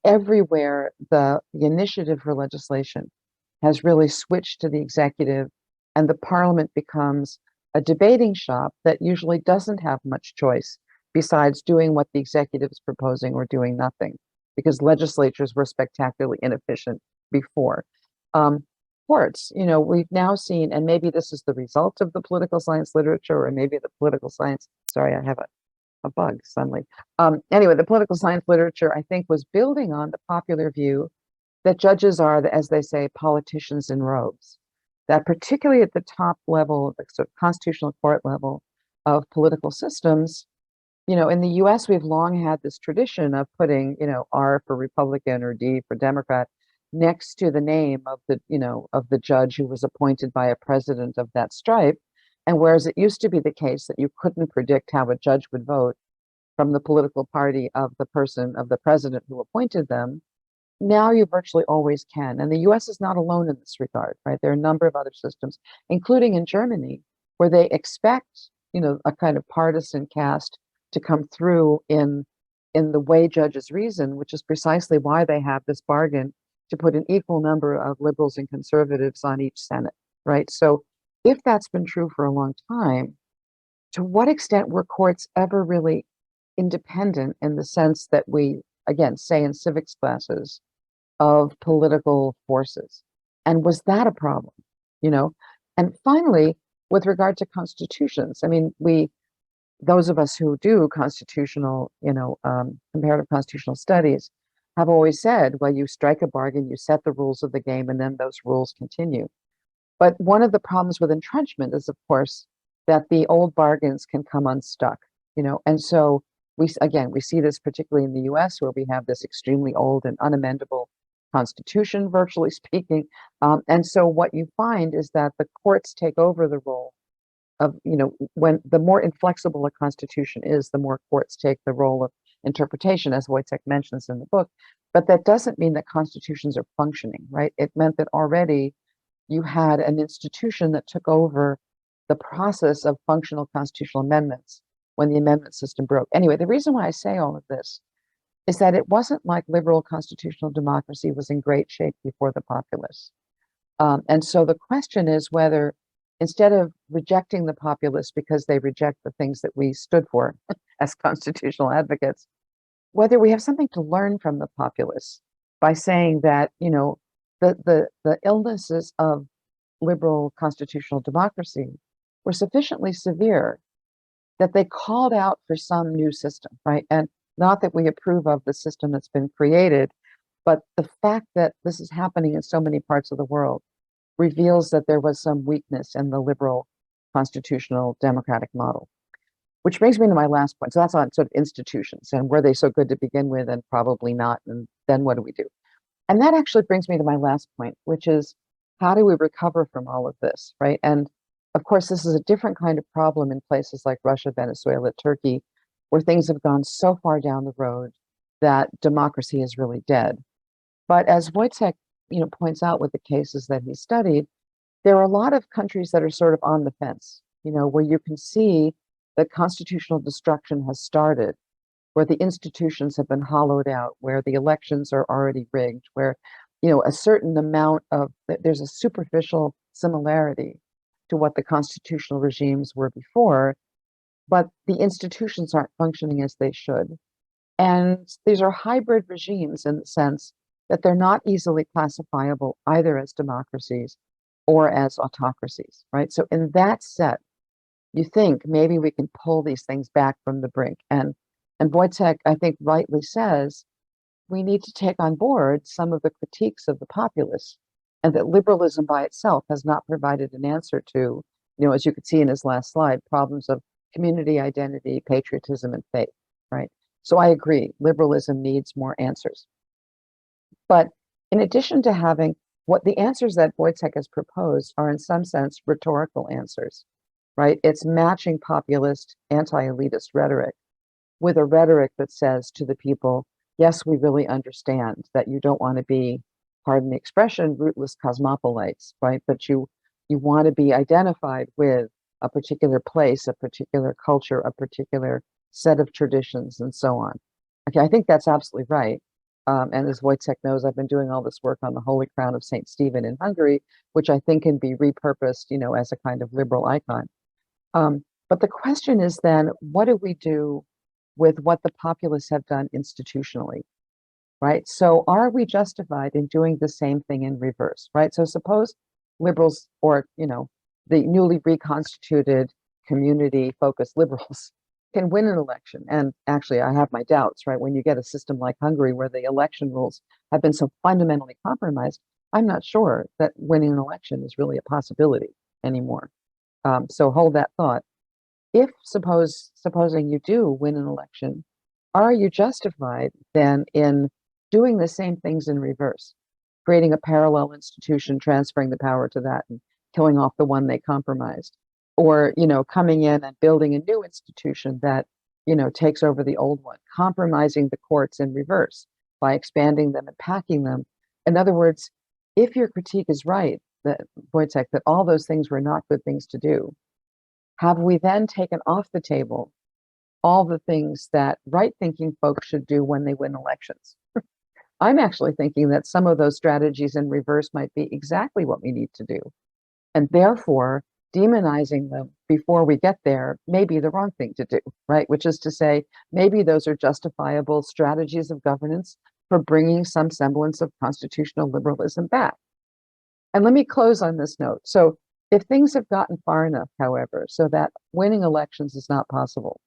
Speaker 3: Everywhere the initiative for legislation has really switched to the executive, and the parliament becomes a debating shop that usually doesn't have much choice besides doing what the executive is proposing or doing nothing, because legislatures were spectacularly inefficient before. Courts, we've now seen, and maybe this is the result of the political science literature, or maybe the political science, sorry, I have a bug suddenly. Anyway, the political science literature, I think, was building on the popular view that judges are, as they say, politicians in robes. That particularly at the top level, the sort of constitutional court level of political systems, in the US, we've long had this tradition of putting, R for Republican or D for Democrat next to the name of the judge who was appointed by a president of that stripe. And whereas it used to be the case that you couldn't predict how a judge would vote from the political party of the president who appointed them, now you virtually always can. And the US is not alone in this regard, right? There are a number of other systems, including in Germany, where they expect, a kind of partisan caste to come through in the way judges reason, which is precisely why they have this bargain to put an equal number of liberals and conservatives on each Senate, right? So if that's been true for a long time, to what extent were courts ever really independent in the sense that we, again, say in civics classes, of political forces? And was that a problem? And finally, with regard to constitutions, I mean, those of us who do constitutional, comparative constitutional studies have always said, well, you strike a bargain, you set the rules of the game, and then those rules continue. But one of the problems with entrenchment is, of course, that the old bargains can come unstuck, and so we see this particularly in the US, where we have this extremely old and unamendable constitution, virtually speaking. And so what you find is that the courts take over the role of, when the more inflexible a constitution is, the more courts take the role of interpretation, as Wojciech mentions in the book. But that doesn't mean that constitutions are functioning, right? It meant that already you had an institution that took over the process of functional constitutional amendments when the amendment system broke. Anyway, the reason why I say all of this is that it wasn't like liberal constitutional democracy was in great shape before the populists. And so the question is whether, instead of rejecting the populists because they reject the things that we stood for as constitutional advocates, whether we have something to learn from the populists by saying that, the illnesses of liberal constitutional democracy were sufficiently severe that they called out for some new system, right? And not that we approve of the system that's been created, but the fact that this is happening in so many parts of the world reveals that there was some weakness in the liberal constitutional democratic model. Which brings me to my last point. So that's on sort of institutions and were they so good to begin with and probably not. And then what do we do? And that actually brings me to my last point, which is how do we recover from all of this, right? And of course, this is a different kind of problem in places like Russia, Venezuela, Turkey, where things have gone so far down the road that democracy is really dead. But as Wojciech, points out with the cases that he studied, there are a lot of countries that are sort of on the fence, where you can see that constitutional destruction has started, where the institutions have been hollowed out, where the elections are already rigged, where, a certain amount of, there's a superficial similarity to what the constitutional regimes were before, but the institutions aren't functioning as they should. And these are hybrid regimes in the sense that they're not easily classifiable either as democracies or as autocracies, right? So in that set, you think maybe we can pull these things back from the brink. And Wojciech, I think, rightly says we need to take on board some of the critiques of the populists, and that liberalism by itself has not provided an answer to, as you could see in his last slide, problems of community identity, patriotism, and faith, right? So I agree, liberalism needs more answers. But in addition to having what the answers that Wojciech has proposed are in some sense rhetorical answers, right? It's matching populist, anti-elitist rhetoric with a rhetoric that says to the people, yes, we really understand that you don't want to be, pardon the expression, rootless cosmopolites, right? But you want to be identified with a particular place, a particular culture, a particular set of traditions, and so on. Okay, I think that's absolutely right. And as Wojciech knows, I've been doing all this work on the Holy Crown of St. Stephen in Hungary, which I think can be repurposed, as a kind of liberal icon. But the question is then, what do we do with what the populists have done institutionally, right? So are we justified in doing the same thing in reverse, right? So suppose liberals or, the newly reconstituted community-focused liberals can win an election. And actually, I have my doubts, right? When you get a system like Hungary where the election rules have been so fundamentally compromised, I'm not sure that winning an election is really a possibility anymore. So hold that thought. If supposing you do win an election, are you justified then in doing the same things in reverse, creating a parallel institution, transferring the power to that and killing off the one they compromised, or, coming in and building a new institution that, takes over the old one, compromising the courts in reverse by expanding them and packing them. In other words, if your critique is right, that Wojciech, that all those things were not good things to do, have we then taken off the table all the things that right-thinking folks should do when they win elections? I'm actually thinking that some of those strategies in reverse might be exactly what we need to do. And therefore, demonizing them before we get there may be the wrong thing to do, right? Which is to say, maybe those are justifiable strategies of governance for bringing some semblance of constitutional liberalism back. And let me close on this note. So if things have gotten far enough, however, so that winning elections is not possible,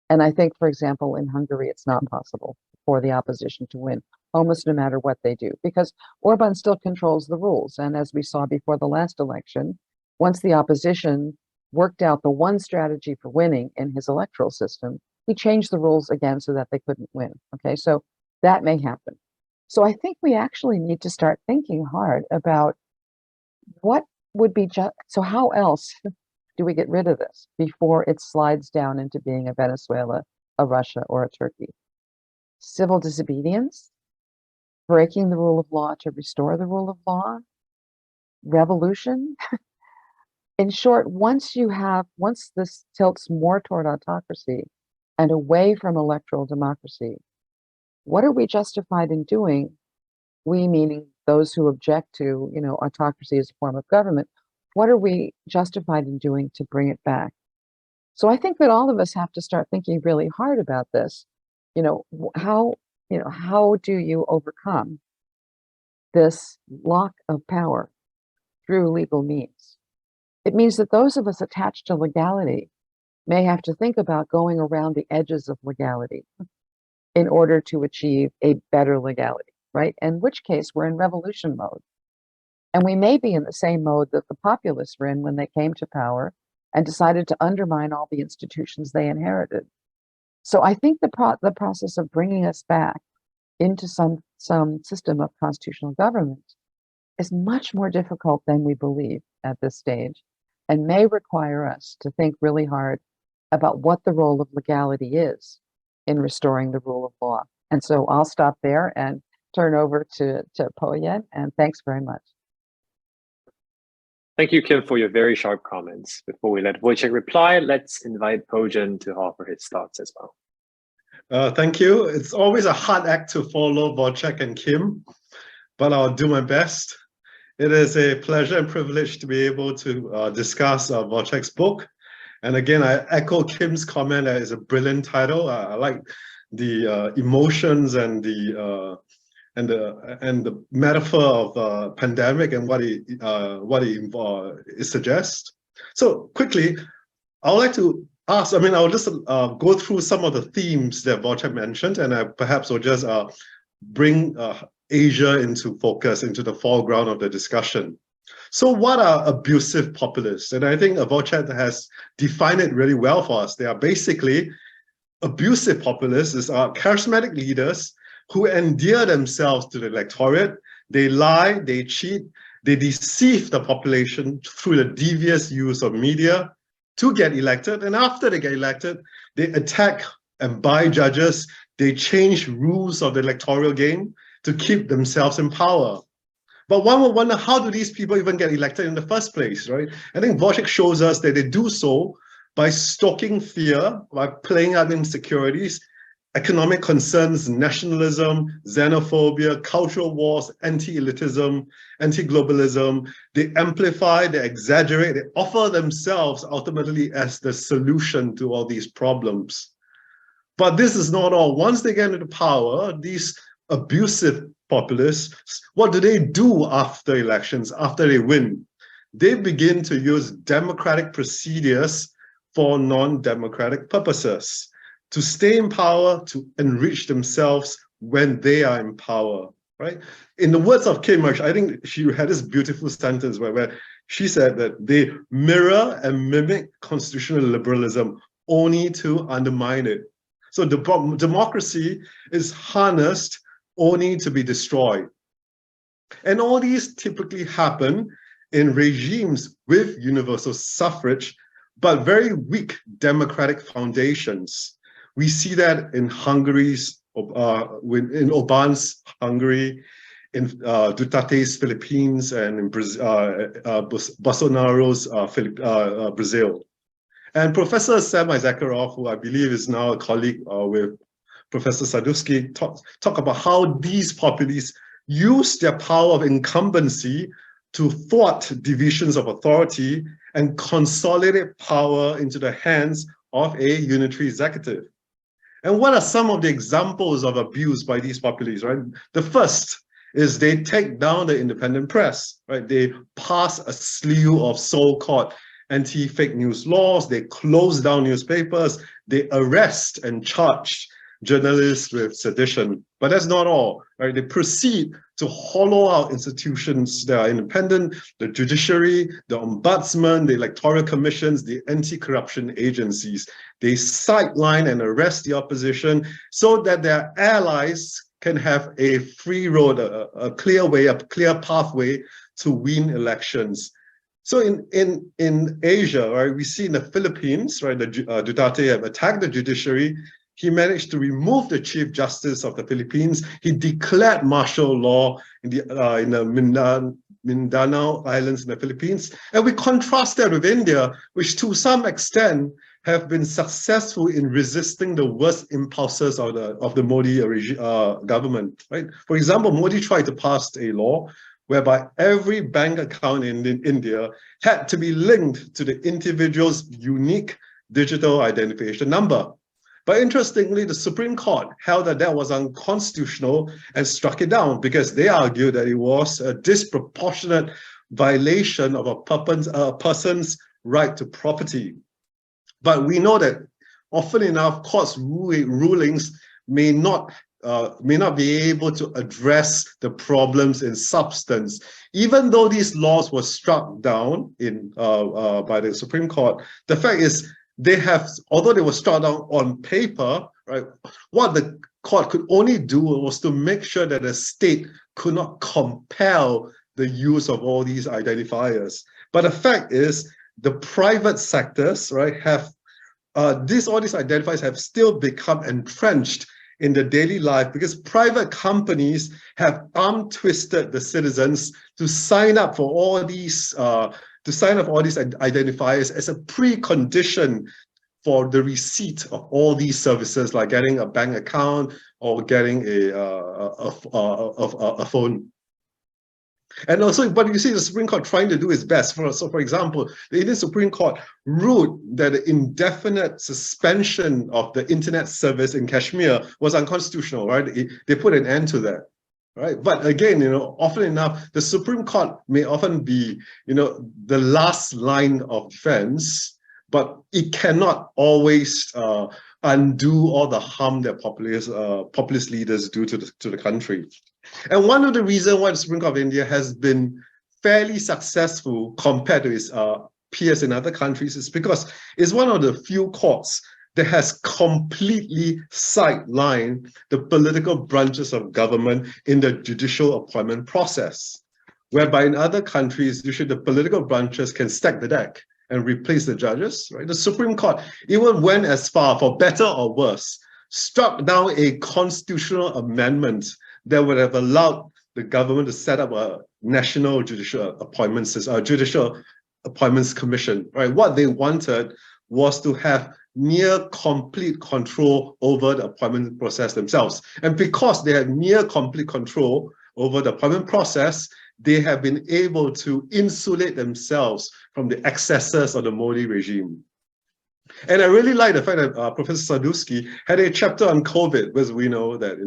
Speaker 3: and I think, for example, in Hungary, it's not possible for the opposition to win, almost no matter what they do, because Orban still controls the rules. And as we saw before the last election, once the opposition worked out the one strategy for winning in his electoral system, he changed the rules again so that they couldn't win. Okay, so that may happen. So I think we actually need to start thinking hard about what would be just, so how else do we get rid of this before it slides down into being a Venezuela, a Russia, or a Turkey? Civil disobedience, breaking the rule of law to restore the rule of law, revolution. In short, once this tilts more toward autocracy and away from electoral democracy, what are we justified in doing? We meaning those who object to, autocracy as a form of government. What are we justified in doing to bring it back? So I think that all of us have to start thinking really hard about this. How do you overcome this lock of power through legal means? It means that those of us attached to legality may have to think about going around the edges of legality in order to achieve a better legality, right? In which case we're in revolution mode. And we may be in the same mode that the populists were in when they came to power, and decided to undermine all the institutions they inherited. So I think the process of bringing us back into some system of constitutional government is much more difficult than we believe at this stage, and may require us to think really hard about what the role of legality is in restoring the rule of law. And so I'll stop there and turn over to Po-Yen, and thanks very much.
Speaker 1: Thank you, Kim, for your very sharp comments. Before we let Wojciech reply, let's invite Po-Yen to offer his thoughts as well.
Speaker 4: Thank you. It's always a hard act to follow Wojciech and Kim, but I'll do my best. It is a pleasure and privilege to be able to discuss Wojciech's book. And again, I echo Kim's comment that it's a brilliant title. I like the emotions and the metaphor of pandemic and what it suggests. So quickly, I would like to ask, I'll just go through some of the themes that Wojciech mentioned, and I perhaps will just bring Asia into focus, into the foreground of the discussion. So what are abusive populists? And I think Wojciech has defined it really well for us. They are basically abusive populists are charismatic leaders who endear themselves to the electorate. They lie, they cheat, they deceive the population through the devious use of media to get elected. And after they get elected, they attack and buy judges. They change rules of the electoral game to keep themselves in power. But one will wonder, how do these people even get elected in the first place, right? I think Wojciech shows us that they do so by stoking fear, by playing up insecurities, economic concerns, nationalism, xenophobia, cultural wars, anti-elitism, anti-globalism. They amplify, they exaggerate, they offer themselves ultimately as the solution to all these problems. But this is not all. Once they get into power, these abusive populists, what do they do after elections, after they win? They begin to use democratic procedures for non-democratic purposes, to stay in power, to enrich themselves when they are in power, right? In the words of Kim, I think she had this beautiful sentence where she said that they mirror and mimic constitutional liberalism only to undermine it. So the democracy is harnessed only to be destroyed. And all these typically happen in regimes with universal suffrage, but very weak democratic foundations. We see that in Hungary's, in Orbán's Hungary, in Duterte's Philippines, and in Bolsonaro's Brazil. And Professor Sam Issacharoff, who I believe is now a colleague with Professor Sadurski, talk about how these populists use their power of incumbency to thwart divisions of authority and consolidate power into the hands of a unitary executive. And what are some of the examples of abuse by these populists, right? The first is they take down the independent press, right? They pass a slew of so-called anti-fake news laws, they close down newspapers, they arrest and charge journalists with sedition. But that's not all, right? They proceed to hollow out institutions that are independent, the judiciary, the ombudsman, the electoral commissions, the anti-corruption agencies. They sideline and arrest the opposition so that their allies can have a free road, a clear way, a clear pathway to win elections. So in Asia, right, we see in the Philippines, right, Duterte have attacked the judiciary. He managed to remove the Chief Justice of the Philippines. He declared martial law in the Mindanao Islands in the Philippines. And we contrast that with India, which to some extent have been successful in resisting the worst impulses of the Modi government. Right? For example, Modi tried to pass a law whereby every bank account in India had to be linked to the individual's unique digital identification number. But interestingly, the Supreme Court held that that was unconstitutional and struck it down because they argued that it was a disproportionate violation of a person's right to property. But we know that often enough, courts' rulings may not may not be able to address the problems in substance, even though these laws were struck down by the Supreme Court. The fact is, they have, although they were struck down on paper, right? What the court could only do was to make sure that the state could not compel the use of all these identifiers. But the fact is, the private sectors, right, have all these identifiers have still become entrenched in the daily life because private companies have arm twisted the citizens to sign up for all these identifiers as a precondition for the receipt of all these services, like getting a bank account or getting a phone. And also, what you see the Supreme Court trying to do its best. So, for example, the Indian Supreme Court ruled that the indefinite suspension of the internet service in Kashmir was unconstitutional, right? They put an end to that, right? But again, often enough, the Supreme Court may often be, the last line of defense, but it cannot always undo all the harm that populist leaders do to the country. And one of the reasons why the Supreme Court of India has been fairly successful compared to its peers in other countries is because it's one of the few courts that has completely sidelined the political branches of government in the judicial appointment process, whereby in other countries, usually the political branches can stack the deck and replace the judges, right? The Supreme Court even went as far, for better or worse, struck down a constitutional amendment that would have allowed the government to set up a national judicial appointments commission, right? What they wanted was to have near complete control over the appointment process themselves. And because they had near complete control over the appointment process, they have been able to insulate themselves from the excesses of the Modi regime. And I really like the fact that Professor Sadurski had a chapter on COVID, because we know that,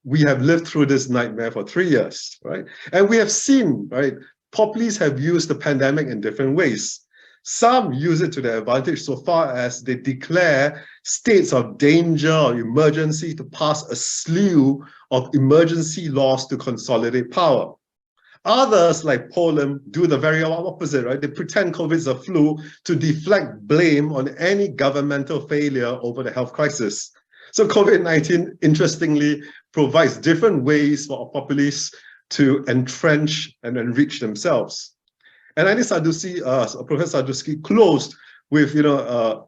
Speaker 4: we have lived through this nightmare for 3 years, right? And we have seen, right, populists have used the pandemic in different ways. Some use it to their advantage so far as they declare states of danger or emergency to pass a slew of emergency laws to consolidate power. Others, like Poland, do the very opposite, right? They pretend COVID is a flu to deflect blame on any governmental failure over the health crisis. So COVID-19, interestingly, provides different ways for populists to entrench and enrich themselves. And I think Professor Sadurski closed with, a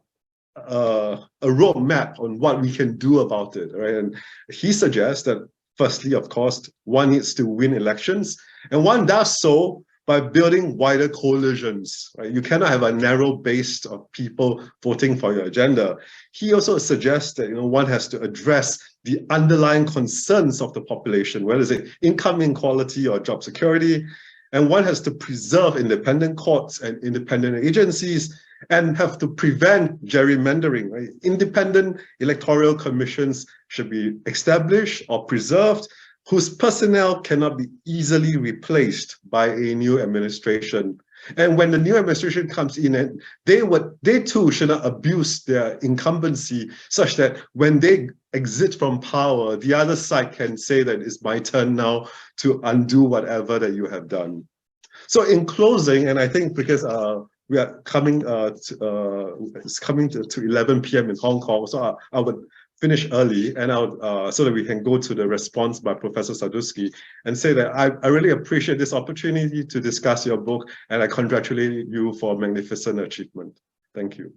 Speaker 4: roadmap on what we can do about it, right? And he suggests that, firstly, of course, one needs to win elections, and one does so by building wider coalitions, right? You cannot have a narrow base of people voting for your agenda. He also suggests that one has to address the underlying concerns of the population, whether it's income inequality or job security, and one has to preserve independent courts and independent agencies and have to prevent gerrymandering, right? Independent electoral commissions should be established or preserved, whose personnel cannot be easily replaced by a new administration. And when the new administration comes in, they too should not abuse their incumbency such that when they exit from power, the other side can say that it's my turn now to undo whatever that you have done. So in closing, and I think because we are coming it's coming to 11 p.m. in Hong Kong, so I would finish early, and so that we can go to the response by Professor Sadurski and say that I really appreciate this opportunity to discuss your book, and I congratulate you for a magnificent achievement. Thank you.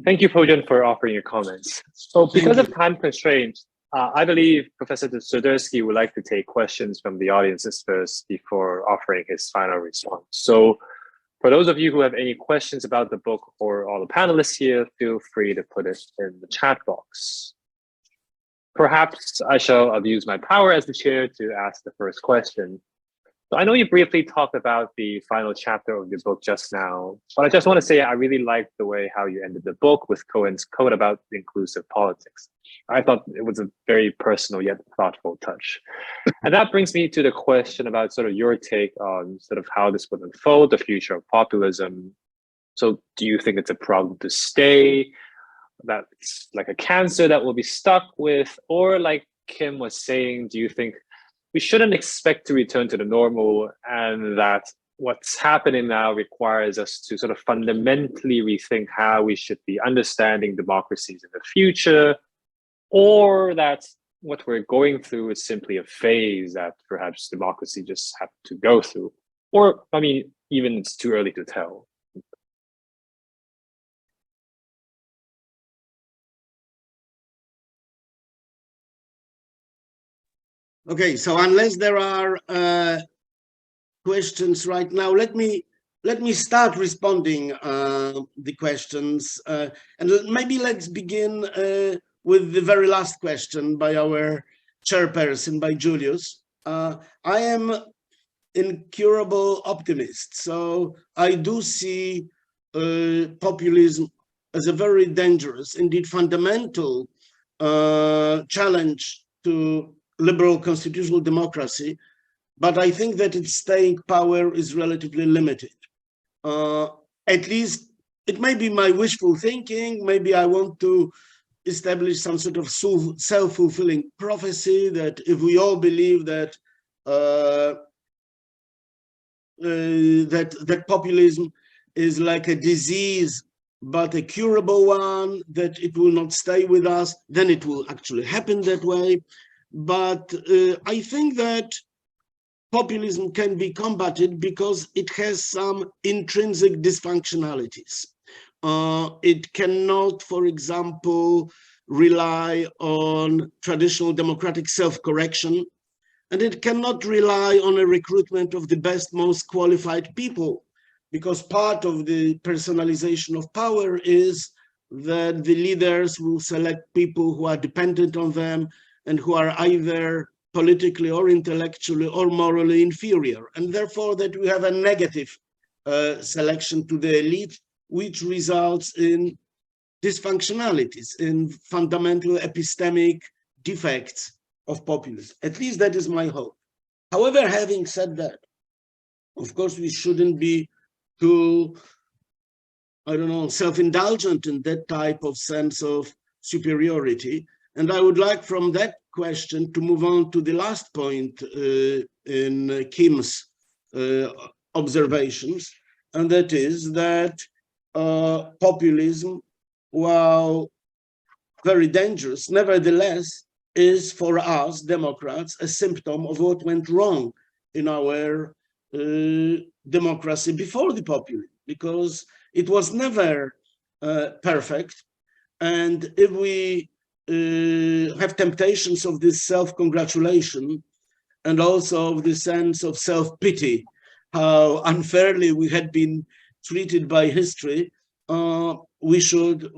Speaker 1: Thank you, Pojan, for offering your comments. So because of time constraints, I believe Professor Sadurski would like to take questions from the audiences first before offering his final response. So for those of you who have any questions about the book or all the panelists here, feel free to put it in the chat box. Perhaps I shall abuse my power as the chair to ask the first question. So I know you briefly talked about the final chapter of your book just now, but I just want to say I really liked the way how you ended the book with Cohen's quote about inclusive politics. I thought it was a very personal yet thoughtful touch. And that brings me to the question about sort of your take on sort of how this would unfold, the future of populism. So do you think it's a problem to stay? that's like a cancer that we'll be stuck with? Or like Kim was saying, do you think we shouldn't expect to return to the normal, and that what's happening now requires us to sort of fundamentally rethink how we should be understanding democracies in the future? Or that what we're going through is simply a phase that perhaps democracy just have to go through? Or, I mean, even it's too early to tell.
Speaker 2: Okay, so unless there are questions right now, let me start responding the questions, and maybe let's begin with the very last question by our chairperson, by Julius. I am incurable optimist, so I do see populism as a very dangerous, indeed fundamental challenge to liberal constitutional democracy, but I think that its staying power is relatively limited. At least it may be my wishful thinking. Maybe I want to establish some sort of self-fulfilling prophecy that if we all believe that that populism is like a disease, but a curable one, that it will not stay with us, then it will actually happen that way. But I think that populism can be combated because it has some intrinsic dysfunctionalities. It cannot, for example, rely on traditional democratic self-correction, and it cannot rely on a recruitment of the best, most qualified people, because part of the personalization of power is that the leaders will select people who are dependent on them and who are either politically or intellectually or morally inferior, and therefore that we have a negative selection to the elite, which results in dysfunctionalities, in fundamental epistemic defects of populism. At least that is my hope. However, having said that, of course, we shouldn't be too, I don't know, self-indulgent in that type of sense of superiority. And I would like from that question to move on to the last point in Kim's observations, and that is that populism, while very dangerous, nevertheless is for us, Democrats, a symptom of what went wrong in our democracy before the populism, because it was never perfect. And if we have temptations of this self-congratulation and also of the sense of self-pity, how unfairly we had been treated by history, we should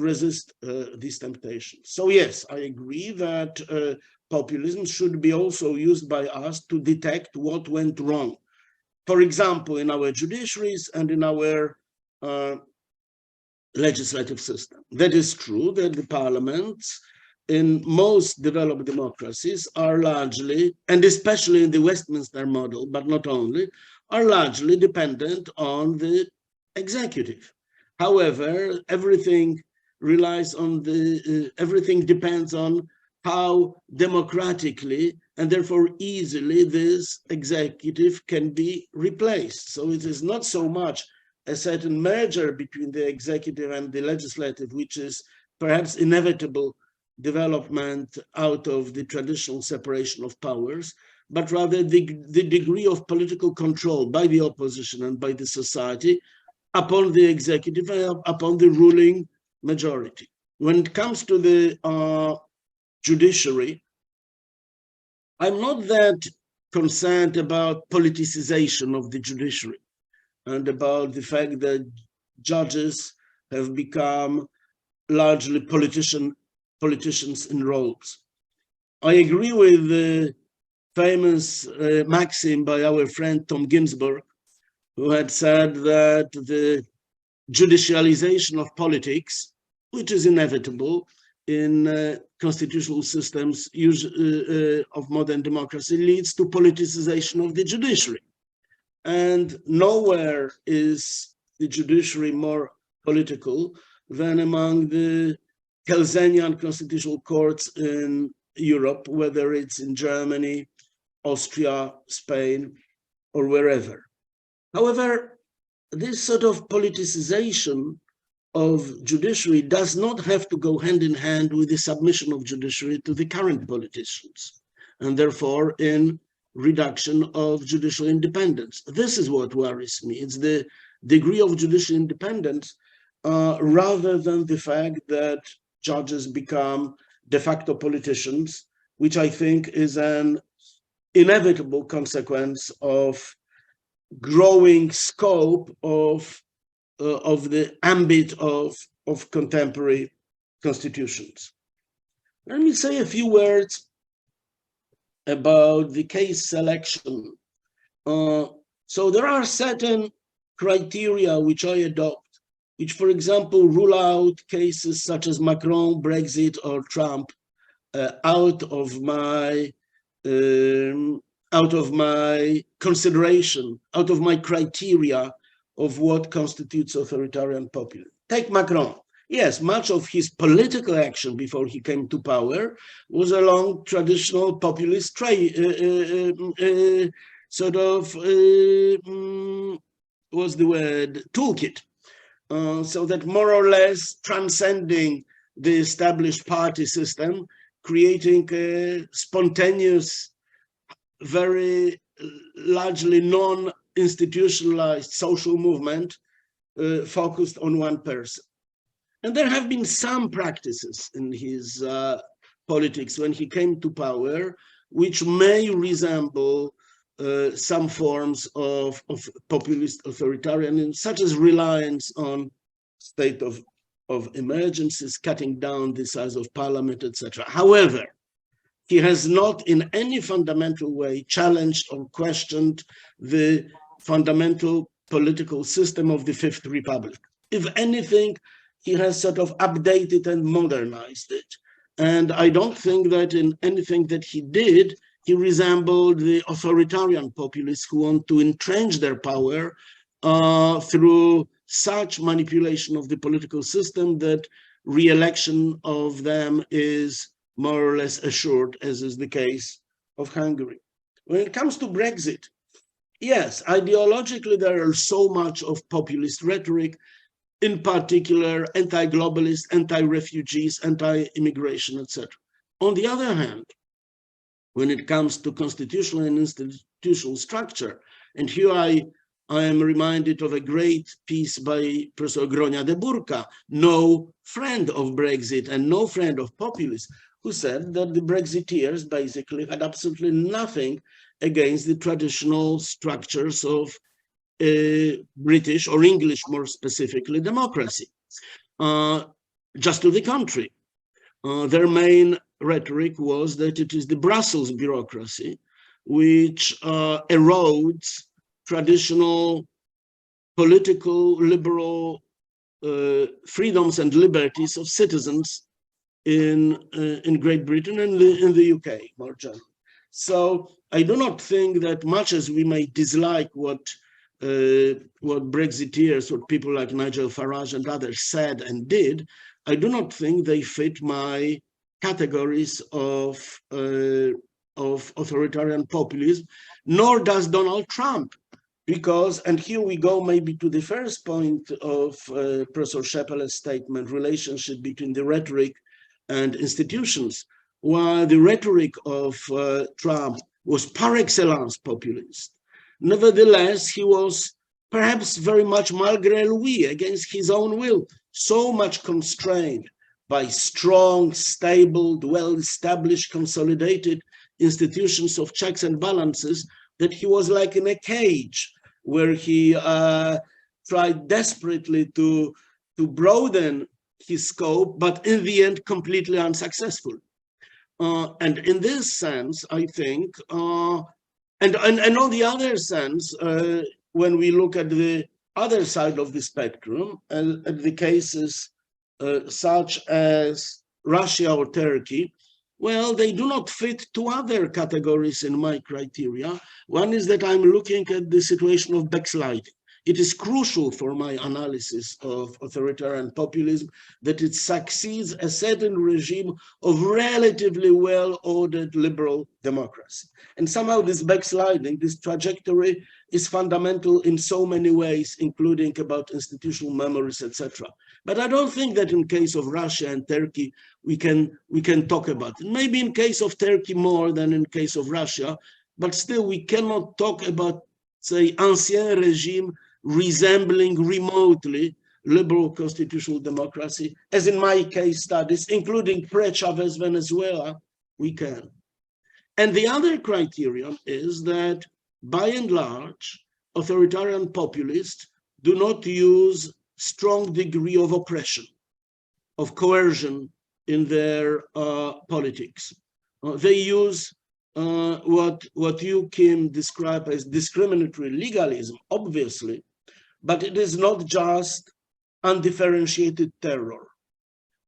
Speaker 2: resist these temptations. So yes, I agree that populism should be also used by us to detect what went wrong. For example, in our judiciaries and in our legislative system. That is true that the parliaments in most developed democracies are largely, and especially in the Westminster model, but not only, are largely dependent on the executive. However, everything relies on everything depends on how democratically and therefore easily this executive can be replaced. So it is not so much a certain merger between the executive and the legislative, which is perhaps inevitable development out of the traditional separation of powers, but rather the degree of political control by the opposition and by the society upon the executive and upon the ruling majority. When it comes to the judiciary, I'm not that concerned about politicization of the judiciary and about the fact that judges have become largely politicians in robes. I agree with the famous maxim by our friend Tom Ginsburg, who had said that the judicialization of politics, which is inevitable in constitutional systems of modern democracy, leads to politicization of the judiciary. And nowhere is the judiciary more political than among the Kelsenian constitutional courts in Europe, whether it's in Germany, Austria, Spain, or wherever. However, this sort of politicization of judiciary does not have to go hand in hand with the submission of judiciary to the current politicians, and therefore in reduction of judicial independence. This is what worries me. It's the degree of judicial independence rather than the fact that judges become de facto politicians, which I think is an inevitable consequence of growing scope of the ambit of contemporary constitutions. Let me say a few words about the case selection. So there are certain criteria which I adopt, which, for example, rule out cases such as Macron, Brexit, or Trump out of my consideration, out of my criteria of what constitutes authoritarian populism. Take Macron. Yes, much of his political action before he came to power was along traditional populist toolkit. So that more or less transcending the established party system, creating a spontaneous, very largely non-institutionalized social movement focused on one person. And there have been some practices in his politics when he came to power, which may resemble some forms of populist authoritarianism, such as reliance on state of emergencies, cutting down the size of parliament, etc. However, he has not in any fundamental way challenged or questioned the fundamental political system of the Fifth Republic. If anything, he has sort of updated and modernized it. And I don't think that in anything that he did, he resembled the authoritarian populists who want to entrench their power through such manipulation of the political system that re-election of them is more or less assured, as is the case of Hungary. When it comes to Brexit, yes, ideologically there are so much of populist rhetoric, in particular anti-globalist, anti-refugees, anti-immigration, etc. On the other hand, when it comes to constitutional and institutional structure, and here I am reminded of a great piece by Professor Gronia de Burka, no friend of Brexit and no friend of populism, who said that the Brexiteers basically had absolutely nothing against the traditional structures of British or English, more specifically, democracy. Just to the contrary, their main rhetoric was that it is the Brussels bureaucracy which erodes traditional political liberal freedoms and liberties of citizens in Great Britain and in the UK more generally. So I do not think that much as we may dislike what Brexiteers, what people like Nigel Farage and others said and did, I do not think they fit my categories of authoritarian populism, nor does Donald Trump, because, and here we go maybe to the first point of Professor Schepele's statement, relationship between the rhetoric and institutions. While the rhetoric of Trump was par excellence populist, nevertheless, he was perhaps very much malgré lui, against his own will, so much constrained by strong, stable, well-established, consolidated institutions of checks and balances that he was like in a cage where he tried desperately to broaden his scope, but in the end, completely unsuccessful. And in this sense, I think, and on the other sense, when we look at the other side of the spectrum, at the cases such as Russia or Turkey, well, they do not fit two other categories in my criteria. One is that I'm looking at the situation of backsliding. it is crucial for my analysis of authoritarian populism that it succeeds a certain regime of relatively well-ordered liberal democracy. And somehow this backsliding, this trajectory is fundamental in so many ways, including about institutional memories, etc. But I don't think that in case of Russia and Turkey, we can talk about it. Maybe in case of Turkey more than in case of Russia, but still we cannot talk about, say, ancien regime resembling remotely liberal constitutional democracy, as in my case studies, including pre-Chavez Venezuela, we can. And the other criterion is that, by and large, authoritarian populists do not use strong degree of oppression, of coercion in their politics. They use what you, Kim, describe as discriminatory legalism, obviously, but it is not just undifferentiated terror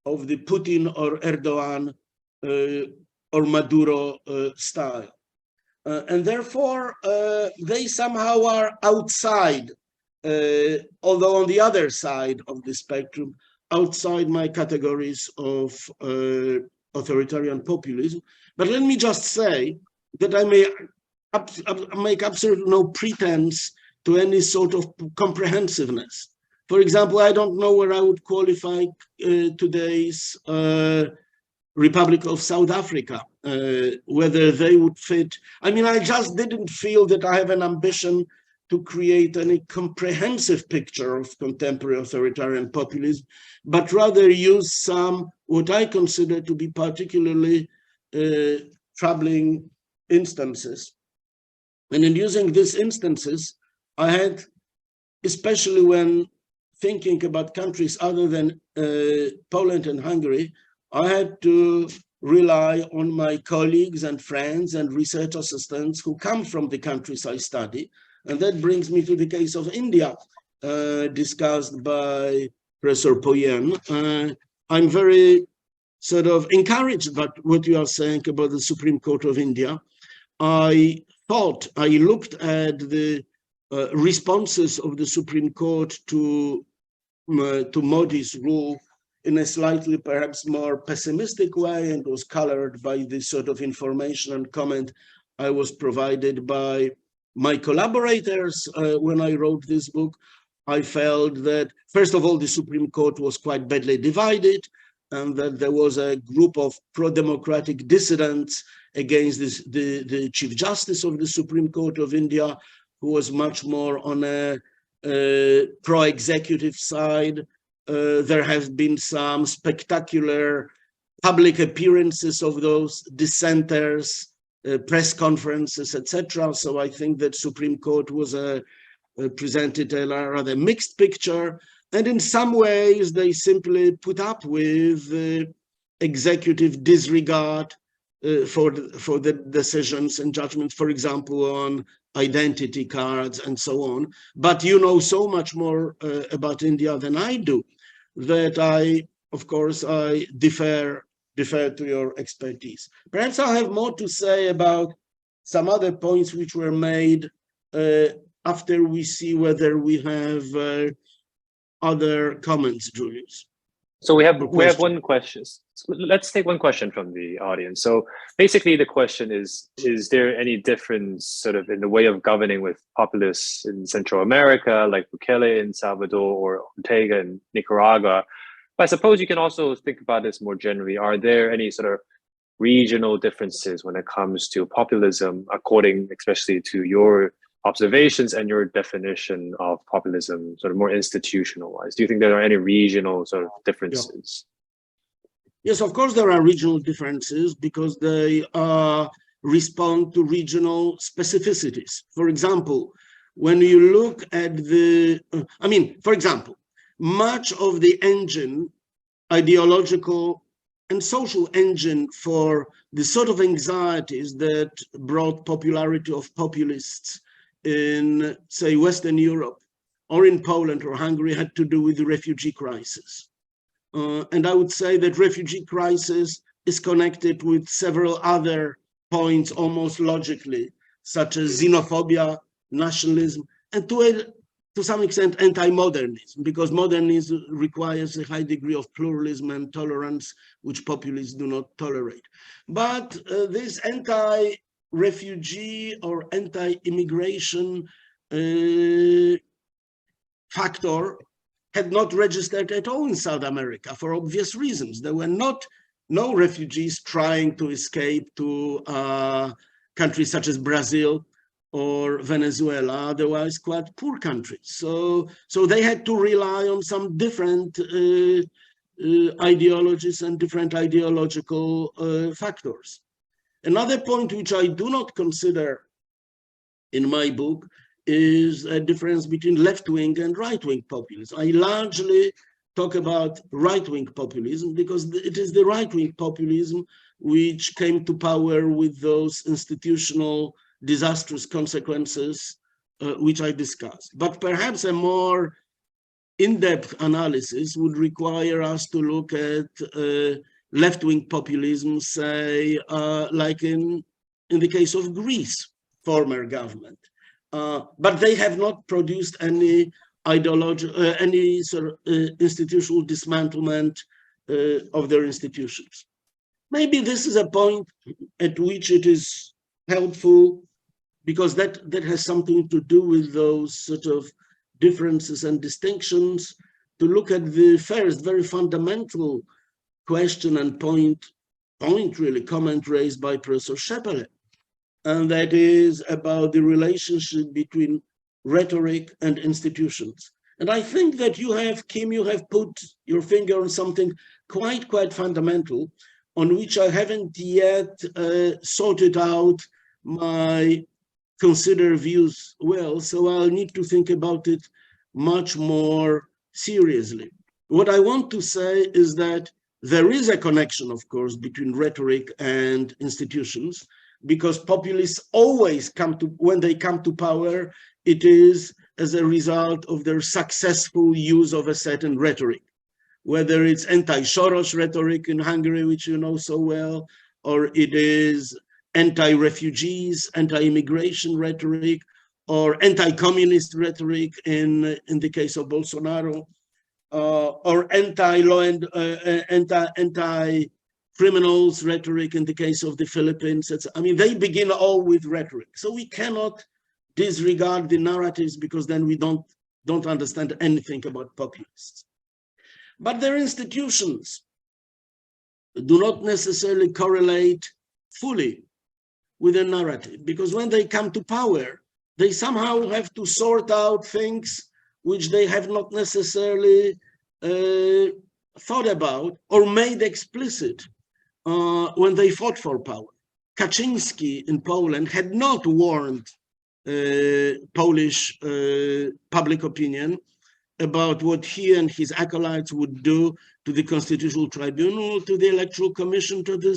Speaker 2: of the Putin or Erdogan or Maduro style. And therefore, they somehow are outside, although on the other side of the spectrum, outside my categories of authoritarian populism. But let me just say that I may make absolutely no pretense to any sort of comprehensiveness. For example, I don't know where I would qualify today's Republic of South Africa, whether they would fit. I mean, I just didn't feel that I have an ambition to create any comprehensive picture of contemporary authoritarian populism, but rather use some, what I consider to be particularly troubling instances. And in using these instances, I had, especially when thinking about countries other than Poland and Hungary, I had to rely on my colleagues and friends and research assistants who come from the countries I study. And that brings me to the case of India, discussed by Professor Poyen. I'm very sort of encouraged by what you are saying about the Supreme Court of India. I looked at the responses of the Supreme Court to Modi's rule in a slightly perhaps more pessimistic way, and was colored by the sort of information and comment I was provided by my collaborators when I wrote this book. I felt that, first of all, the Supreme Court was quite badly divided, and that there was a group of pro-democratic dissidents against the Chief Justice of the Supreme Court of India, who was much more on a pro-executive side. There have been some spectacular public appearances of those dissenters, press conferences, etc. So I think that Supreme Court was presented a rather mixed picture. And in some ways, they simply put up with executive disregard for the decisions and judgments, for example, on identity cards and so on. But you know so much more about India than I do, that I defer to your expertise. Perhaps I'll have more to say about some other points which were made after we see whether we have other comments, Julius.
Speaker 1: So we have one question. Let's take one question from the audience. So basically the question is there any difference sort of in the way of governing with populists in Central America, like Bukele in Salvador or Ortega in Nicaragua? But I suppose you can also think about this more generally. Are there any sort of regional differences when it comes to populism, according especially to your observations and your definition of populism, sort of more institutionalized? Do you think there are any regional sort of differences?
Speaker 2: Yes, of course there are regional differences because they respond to regional specificities. For example, when you look at for example, much of the engine, ideological and social engine for the sort of anxieties that brought popularity of populists in, say, Western Europe or in Poland or Hungary had to do with the refugee crisis. And I would say that refugee crisis is connected with several other points almost logically, such as xenophobia, nationalism, and to to some extent, anti-modernism, because modernism requires a high degree of pluralism and tolerance, which populists do not tolerate. But this anti-refugee or anti-immigration factor had not registered at all in South America for obvious reasons. There were no refugees trying to escape to countries such as Brazil or Venezuela, otherwise quite poor countries. So they had to rely on some different ideologies and different ideological factors. Another point which I do not consider in my book is a difference between left-wing and right-wing populism. I largely talk about right-wing populism because it is the right-wing populism which came to power with those institutional disastrous consequences which I discussed. But perhaps a more in-depth analysis would require us to look at left-wing populism, say, like in the case of Greece, former government. But they have not produced any ideology, any sort of institutional dismantlement of their institutions. Maybe this is a point at which it is helpful, because that has something to do with those sort of differences and distinctions, to look at the first very fundamental question and comment raised by Professor Scheppele, and that is about the relationship between rhetoric and institutions. And I think that you have, Kim, you have put your finger on something quite fundamental, on which I haven't yet sorted out my considered views well, so I'll need to think about it much more seriously. What I want to say is that there is a connection, of course, between rhetoric and institutions, because populists always come to, when they come to power, it is as a result of their successful use of a certain rhetoric, whether it's anti-Soros rhetoric in Hungary, which you know so well, or it is anti-refugees, anti-immigration rhetoric, or anti-communist rhetoric in the case of Bolsonaro, or anti-law and anti-criminals rhetoric in the case of the Philippines. I mean, they begin all with rhetoric. So we cannot disregard the narratives, because then we don't understand anything about populists. But their institutions do not necessarily correlate fully with a narrative, because when they come to power, they somehow have to sort out things which they have not necessarily thought about or made explicit when they fought for power. Kaczynski in Poland had not warned Polish public opinion about what he and his acolytes would do to the Constitutional Tribunal, to the Electoral Commission, to the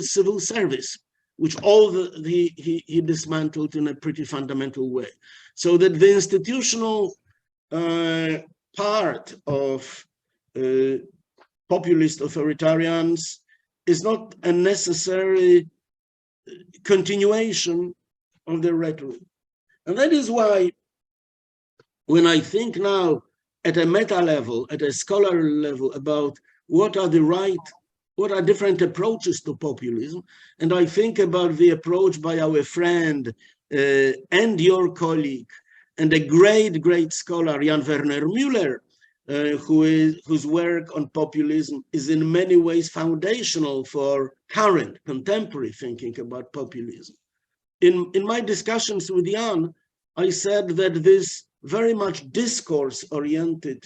Speaker 2: civil service, which he dismantled in a pretty fundamental way. So that the institutional part of populist authoritarians is not a necessary continuation of the rhetoric. And that is why, when I think now at a meta level, at a scholarly level, about what are different approaches to populism, and I think about the approach by our friend and your colleague, and a great scholar, Jan Werner Müller, whose work on populism is in many ways foundational for current contemporary thinking about populism. In my discussions with Jan, I said that this very much discourse-oriented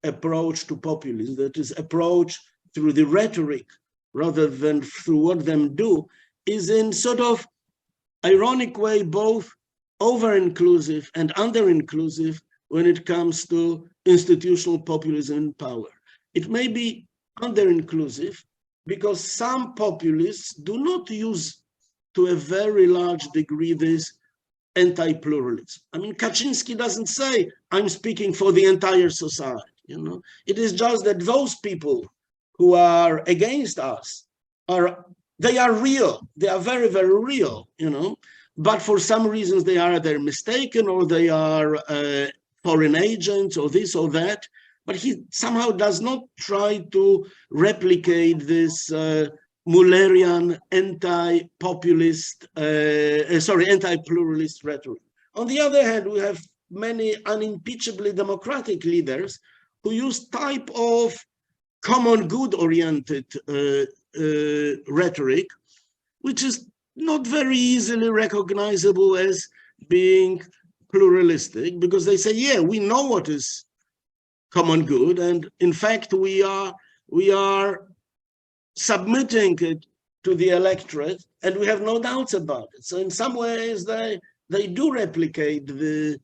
Speaker 2: approach to populism, that is approach through the rhetoric rather than through what them do, is in sort of ironic way both over-inclusive and under-inclusive when it comes to institutional populism in power. It may be under-inclusive because some populists do not use to a very large degree this anti-pluralism. I mean, Kaczynski doesn't say, I'm speaking for the entire society, you know. It is just that those people who are against us they are real. They are very, very real, you know. But for some reasons they are either mistaken or they are foreign agents or this or that, but he somehow does not try to replicate this Mullerian anti-populist, anti-pluralist rhetoric. On the other hand, we have many unimpeachably democratic leaders who use type of common good-oriented rhetoric, which is not very easily recognizable as being pluralistic, because they say, yeah, we know what is common good, and in fact we are submitting it to the electorate, and we have no doubts about it. So in some ways they do replicate the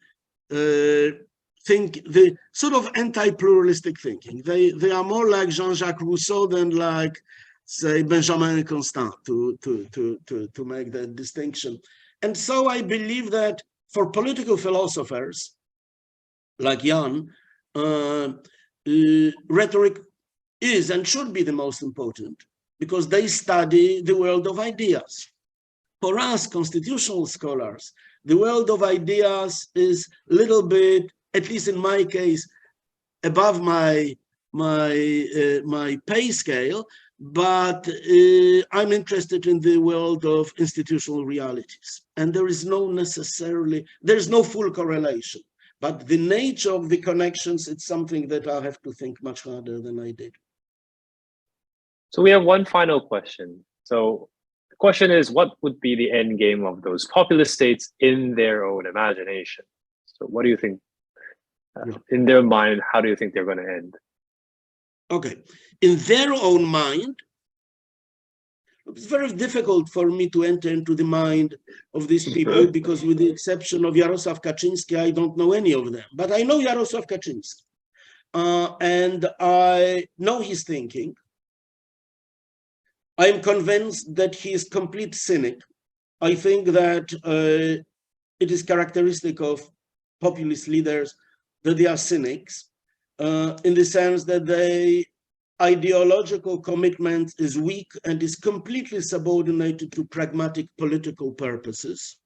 Speaker 2: sort of anti-pluralistic thinking. They are more like Jean-Jacques Rousseau than like, say, Benjamin Constant, to make that distinction. And so I believe that for political philosophers like Jan, rhetoric is and should be the most important, because they study the world of ideas. For us, constitutional scholars, the world of ideas is a little bit, at least in my case, above my pay scale, but I'm interested in the world of institutional realities. And there's no full correlation, but the nature of the connections, it's something that I have to think much harder than I did.
Speaker 1: So we have one final question. So the question is, what would be the end game of those populist states in their own imagination? So what do you think, in their mind, how do you think they're going to end?
Speaker 2: Okay, in their own mind, it's very difficult for me to enter into the mind of these people, because with the exception of Jarosław Kaczyński, I don't know any of them. But I know Jarosław Kaczyński, and I know his thinking. I am convinced that he is a complete cynic. I think that it is characteristic of populist leaders that they are cynics, in the sense that their ideological commitment is weak and is completely subordinated to pragmatic political purposes.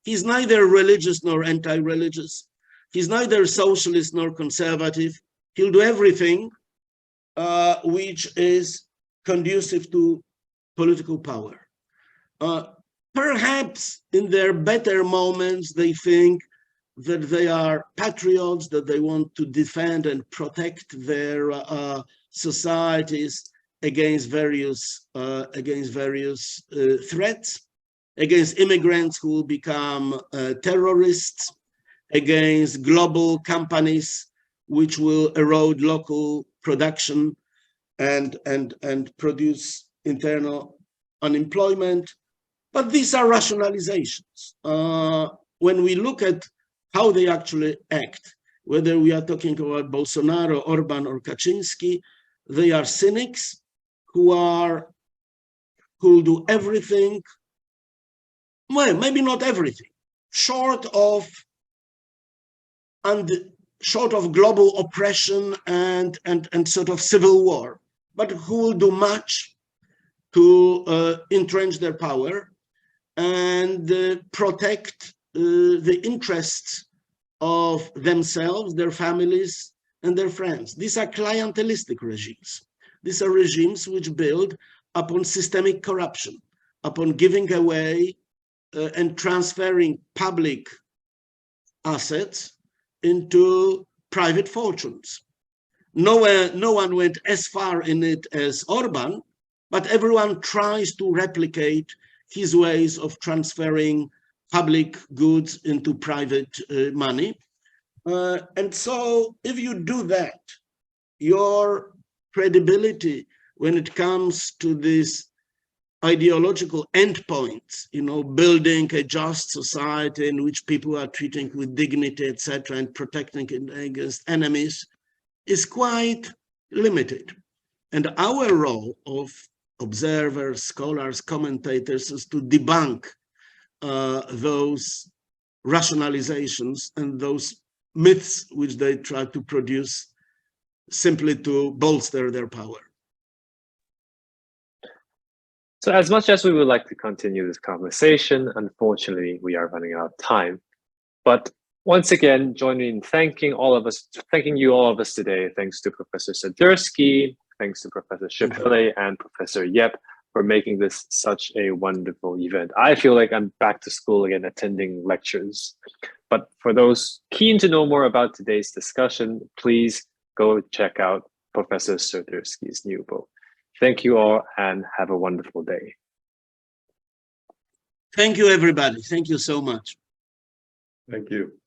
Speaker 2: He's neither religious nor anti-religious. He's neither socialist nor conservative. He'll do everything which is conducive to political power. Perhaps in their better moments, they think that they are patriots, that they want to defend and protect their societies against various threats, against immigrants who will become terrorists, against global companies which will erode local production and produce internal unemployment. But these are rationalizations. When we look at how they actually act, whether we are talking about Bolsonaro, Orban, or Kaczynski, they are cynics who will do everything, well, maybe not everything, short of global oppression and sort of civil war, but who will do much to entrench their power and protect the interests of themselves, their families, and their friends. These are clientelistic regimes. These are regimes which build upon systemic corruption, upon giving away and transferring public assets into private fortunes. No one went as far in it as Orban, but everyone tries to replicate his ways of transferring public goods into private money. And so if you do that, your credibility when it comes to these ideological endpoints, building a just society in which people are treating with dignity, etc., and protecting against enemies, is quite limited. And our role of observers, scholars, commentators is to debunk those rationalizations and those myths which they try to produce simply to bolster their power.
Speaker 1: So as much as we would like to continue this conversation, unfortunately, we are running out of time. But once again, join me in thanking you all of us today. Thanks to Professor Sadurski, thanks to Professor Schäffele and Professor Yep for making this such a wonderful event. I feel like I'm back to school again, attending lectures. But for those keen to know more about today's discussion, please go check out Professor Sadurski's new book. Thank you all and have a wonderful day.
Speaker 2: Thank you, everybody. Thank you so much.
Speaker 4: Thank you.